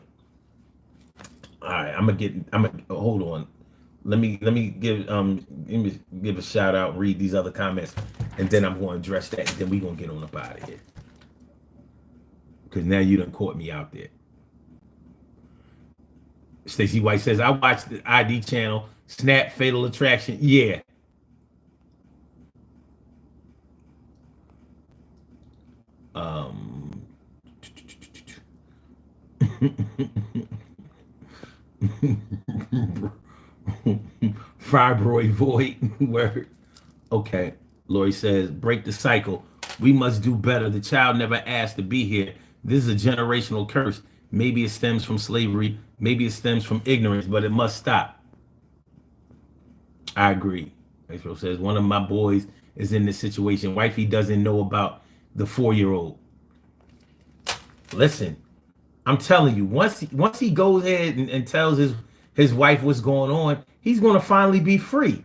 All right, I'm gonna hold on. Let me give a shout out and read these other comments, and then I'm going to address that, and then we're gonna get on up out of here. Because now you done caught me out there. Stacey White says, I watched the ID channel, Snap Fatal Attraction. Yeah. Fibroid void. Word. Okay. Lori says, break the cycle. We must do better. The child never asked to be here. This is a generational curse. Maybe it stems from slavery. Maybe it stems from ignorance, but it must stop. I agree. April says, one of my boys is in this situation. Wifey doesn't know about the 4-year-old. Listen, I'm telling you, once he goes ahead and tells his wife what's going on, he's going to finally be free.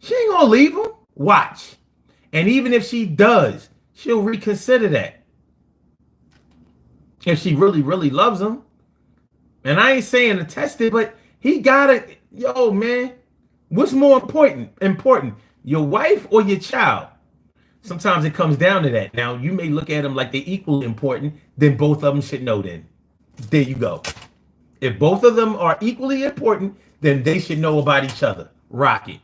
She ain't going to leave him. Watch. And even if she does, she'll reconsider that. If she really, really loves him. And I ain't saying to test it, but he got it. Yo, man, what's more important, your wife or your child? Sometimes it comes down to that. Now, you may look at them like they're equally important, then both of them should know then. There you go. If both of them are equally important, then they should know about each other. Rock it.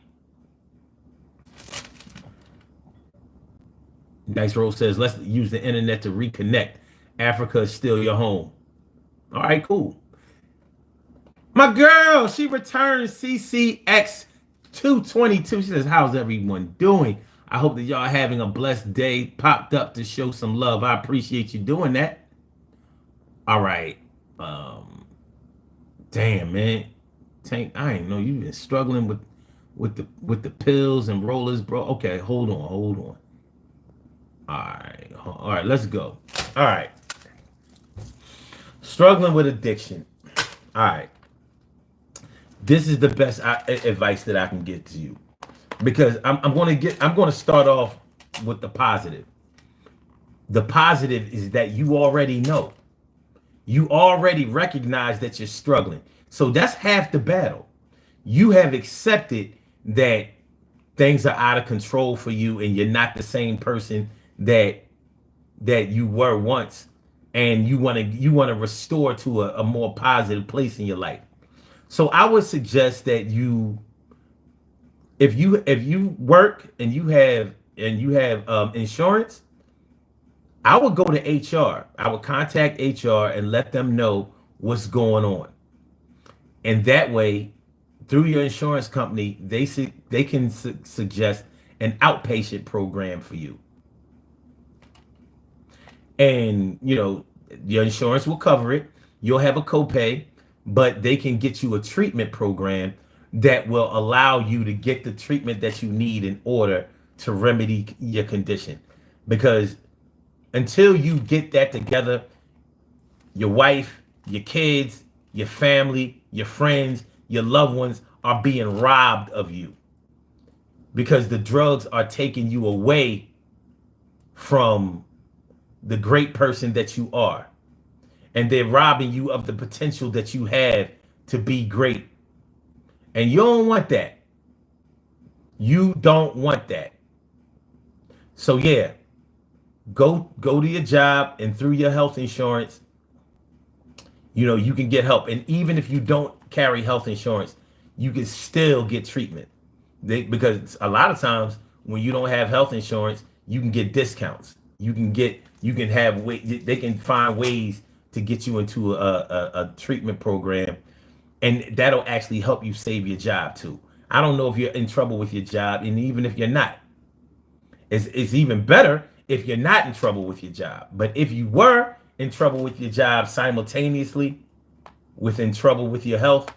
Dice Rose says, let's use the internet to reconnect. Africa is still your home. All right, cool. My girl, she returned CCX 222. She says, how's everyone doing? I hope that y'all having a blessed day. Popped up to show some love. I appreciate you doing that. All right. Um, damn man, Tank, I ain't know you been struggling with the pills and rollers, bro. Okay, hold on. All right, let's go. All right, struggling with addiction. All right, this is the best advice that I can get to you because I'm going to start off with the positive. The positive is that you already know. You already recognize that you're struggling. So that's half the battle. You have accepted that things are out of control for you and you're not the same person that you were once, and you want to restore to a more positive place in your life. So I would suggest that if you work and you have insurance, I would go to HR. I would contact HR and let them know what's going on. And that way, through your insurance company, they can suggest an outpatient program for you. And your insurance will cover it. You'll have a copay, but they can get you a treatment program that will allow you to get the treatment that you need in order to remedy your condition. Because until you get that together, your wife, your kids, your family, your friends, your loved ones are being robbed of you because the drugs are taking you away from the great person that you are. And they're robbing you of the potential that you have to be great. And you don't want that. You don't want that. So yeah, go to your job, and through your health insurance, you can get help. And even if you don't carry health insurance, you can still get treatment. Because a lot of times when you don't have health insurance, you can get discounts. They can find ways to get you into a treatment program, and that'll actually help you save your job too. I don't know if you're in trouble with your job, and even if you're not, it's even better if you're not in trouble with your job. But if you were in trouble with your job simultaneously in trouble with your health,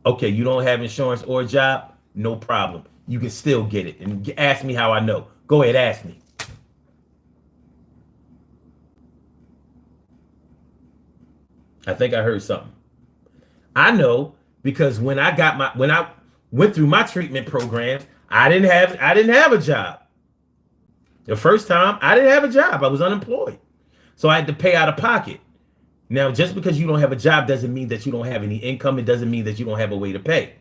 okay, you don't have insurance or a job, no problem. You can still get it. And ask me how I know. Go ahead, ask me. I think I heard something. I know because when I went through my treatment programs, I didn't have a job. The first time I didn't have a job. I was unemployed. So I had to pay out of pocket. Now, just because you don't have a job doesn't mean that you don't have any income. It doesn't mean that you don't have a way to pay.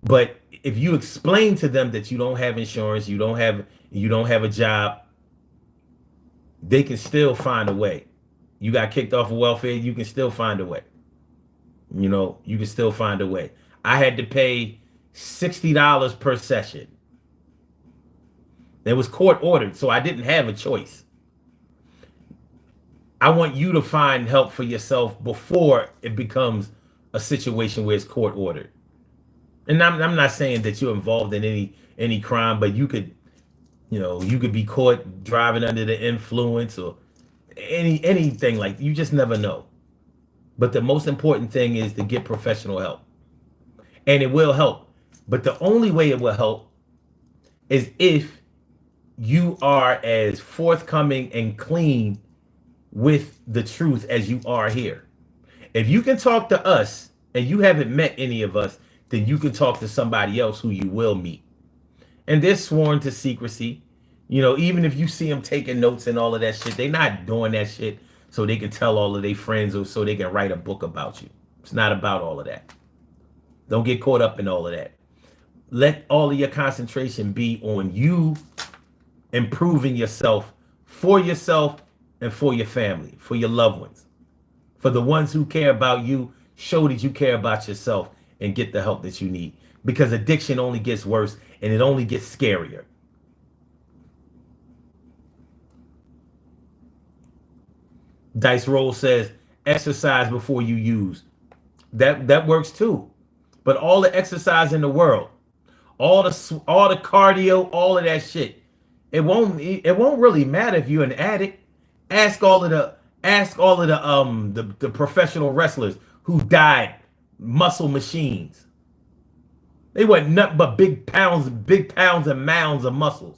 But if you explain to them that you don't have insurance, you don't have a job, they can still find a way. You got kicked off of welfare, you can still find a way. You can still find a way. I had to pay $60 per session. It was court ordered, so I didn't have a choice. I want you to find help for yourself before it becomes a situation where it's court ordered. And I'm not saying that you're involved in any crime, but you could be caught driving under the influence or anything. Like, you just never know. But the most important thing is to get professional help. And it will help. But the only way it will help is if you are as forthcoming and clean with the truth as you are here. If you can talk to us and you haven't met any of us, then you can talk to somebody else who you will meet. And they're sworn to secrecy. Even if you see them taking notes and all of that shit, they're not doing that shit so they can tell all of their friends or so they can write a book about you. It's not about all of that. Don't get caught up in all of that. Let all of your concentration be on you improving yourself and for your family, for your loved ones, for the ones who care about you. Show that you care about yourself and get the help that you need, because addiction only gets worse and it only gets scarier. Dice Roll says exercise before you use. That works too. But all the exercise in the world, all the cardio, all of that shit, it won't really matter if you're an addict. the professional wrestlers who died, muscle machines. They weren't nothing but big pounds and mounds of muscles.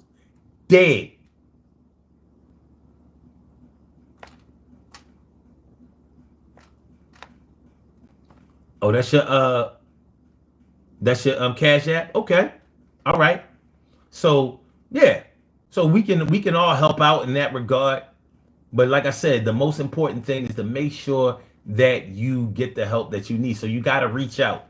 Dead. Oh, that's your Cash App? Okay. All right. So yeah. So we can all help out in that regard. But like I said, the most important thing is to make sure that you get the help that you need. So you got to reach out.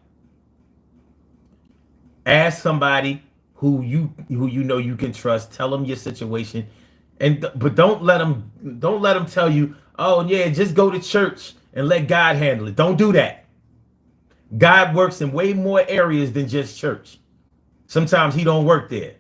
Ask somebody who you know you can trust. Tell them your situation, but don't let them tell you, oh yeah, just go to church and let God handle it. Don't do that. God works in way more areas than just church. Sometimes he don't work there.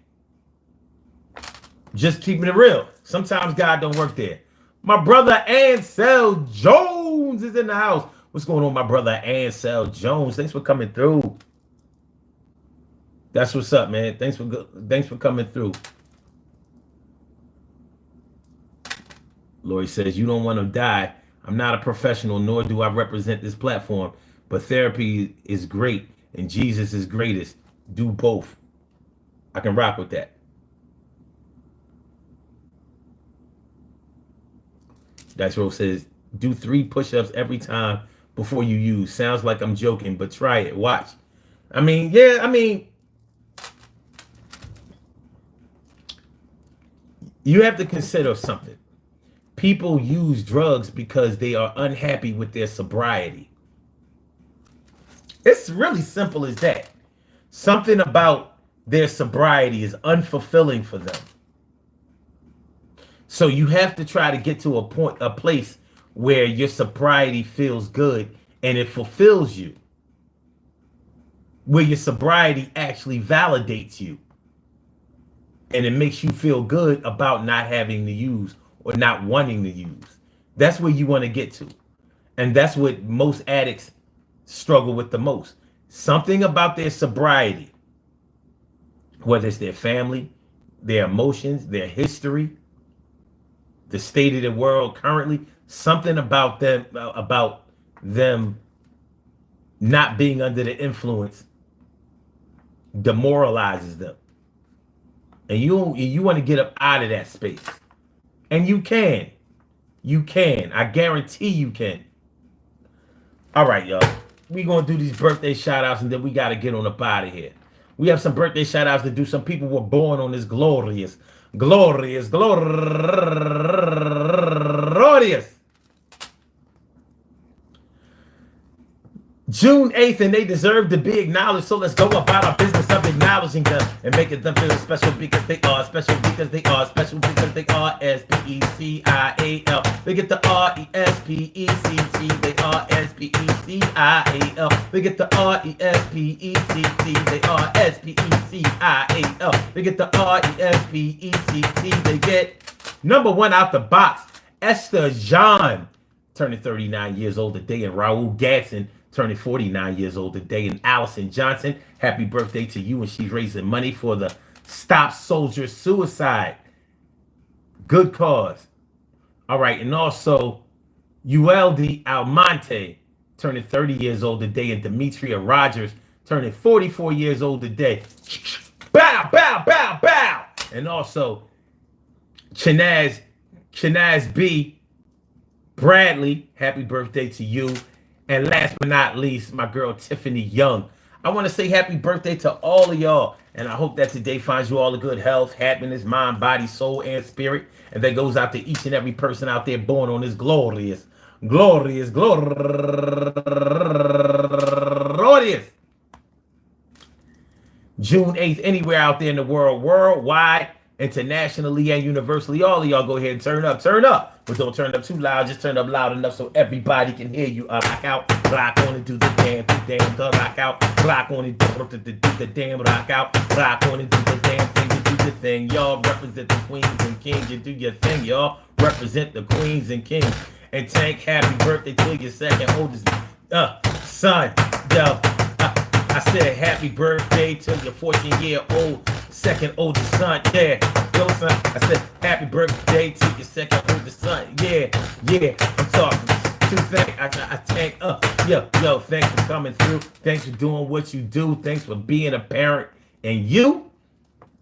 Just keeping it real. Sometimes God don't work there. My brother Ansel Jones is in the house. What's going on, my brother Ansel Jones? Thanks for coming through. That's what's up, man. Thanks for coming through. Lori says, you don't want to die. I'm not a professional, nor do I represent this platform, but therapy is great and Jesus is greatest. Do both. I can rock with that. That's what says, do 3 push-ups every time before you use. Sounds like I'm joking, but try it. Watch. I mean, you have to consider something. People use drugs because they are unhappy with their sobriety. It's really simple as that. Something about their sobriety is unfulfilling for them. So you have to try to get to a place where your sobriety feels good and it fulfills you. Where your sobriety actually validates you. And it makes you feel good about not having to use or not wanting to use. That's where you want to get to. And that's what most addicts struggle with the most. Something about their sobriety, whether it's their family, their emotions, their history, the state of the world currently, something about them not being under the influence demoralizes them. And you want to get up out of that space. And you can. You can. I guarantee you can. All right, y'all. We're going to do these birthday shout-outs, and then we got to get on up out of here. We have some birthday shout-outs to do. Some people were born on this glorious June 8th, and they deserve to be acknowledged. So let's go about our business of acknowledging them and making them feel special because they are special because they are special because they are S-P-E-C-I-A-L. They get the R-E-S-P-E-C-T. They are S-P-E-C-I-A-L. They get the R-E-S-P-E-C-T. They are S-P-E-C-I-A-L. They get the R-E-S-P-E-C-T. They get number 1 out the box. Esther Jean turning 39 years old today, and Raul Gatson turning 49 years old today, and Allison Johnson, happy birthday to you, and she's raising money for the Stop Soldier Suicide. Good cause. All right, and also Uelde Almonte turning 30 years old today, and Demetria Rogers turning 44 years old today. Bow, bow, bow, bow. And also Chanaz B. Bradley, happy birthday to you. And last but not least, my girl Tiffany Young. I want to say happy birthday to all of y'all. And I hope that today finds you all a good health, happiness, mind, body, soul, and spirit. And that goes out to each and every person out there born on this glorious June 8th, anywhere out there in the world, worldwide, internationally, and universally. All of y'all go ahead and turn up. But don't turn up too loud. Just turn up loud enough so everybody can hear you. Rock out, rock on and do the damn, rock out, rock on and do the damn, rock out, rock on and do the damn thing, to do the thing. Y'all represent the queens and kings. You do your thing, y'all represent the queens and kings. And Tank, happy birthday to your second oldest son. Yo, I said happy birthday to your 14-year-old second oldest son. Yeah. Yo, son, I said, happy birthday to your second oldest son. Yeah, I'm talking. Two things. I thank, yo, thanks for coming through. Thanks for doing what you do. Thanks for being a parent. And you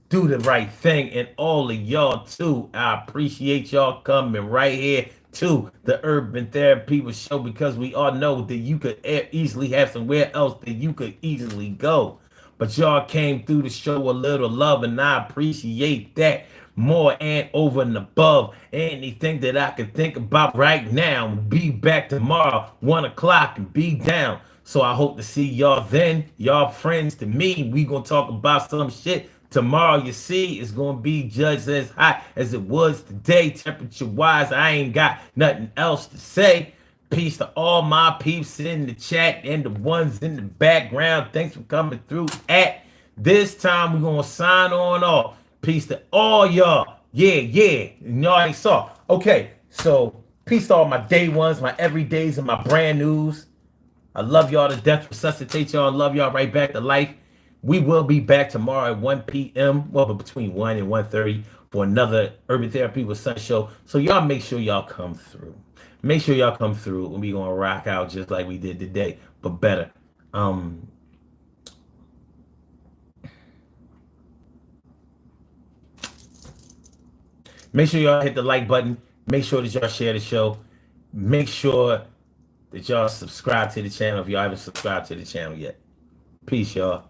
do the right thing. And all of y'all, too. I appreciate y'all coming right here to the Urban Therapy Show, because we all know that you could easily have somewhere else that you could easily go. But y'all came through to show a little love, and I appreciate that more and over and above anything that I can think about right now. Be back tomorrow, 1 o'clock, and be down. So I hope to see y'all then. Y'all friends to me. We gonna talk about some shit. Tomorrow, you see, it's going to be just as hot as it was today. Temperature-wise, I ain't got nothing else to say. Peace to all my peeps in the chat and the ones in the background. Thanks for coming through. At this time, we're going to sign on off. Peace to all y'all. Yeah. And y'all ain't saw. Okay, so peace to all my day ones, my everydays, and my brand news. I love y'all to death. Resuscitate y'all. Love y'all right back to life. We will be back tomorrow at 1 p.m. Well, between 1 and 1:30 for another Urban Therapy with Sun show. So y'all make sure y'all come through. Make sure y'all come through, and we gonna rock out just like we did today, but better. Make sure y'all hit the like button. Make sure that y'all share the show. Make sure that y'all subscribe to the channel if y'all haven't subscribed to the channel yet. Peace, y'all.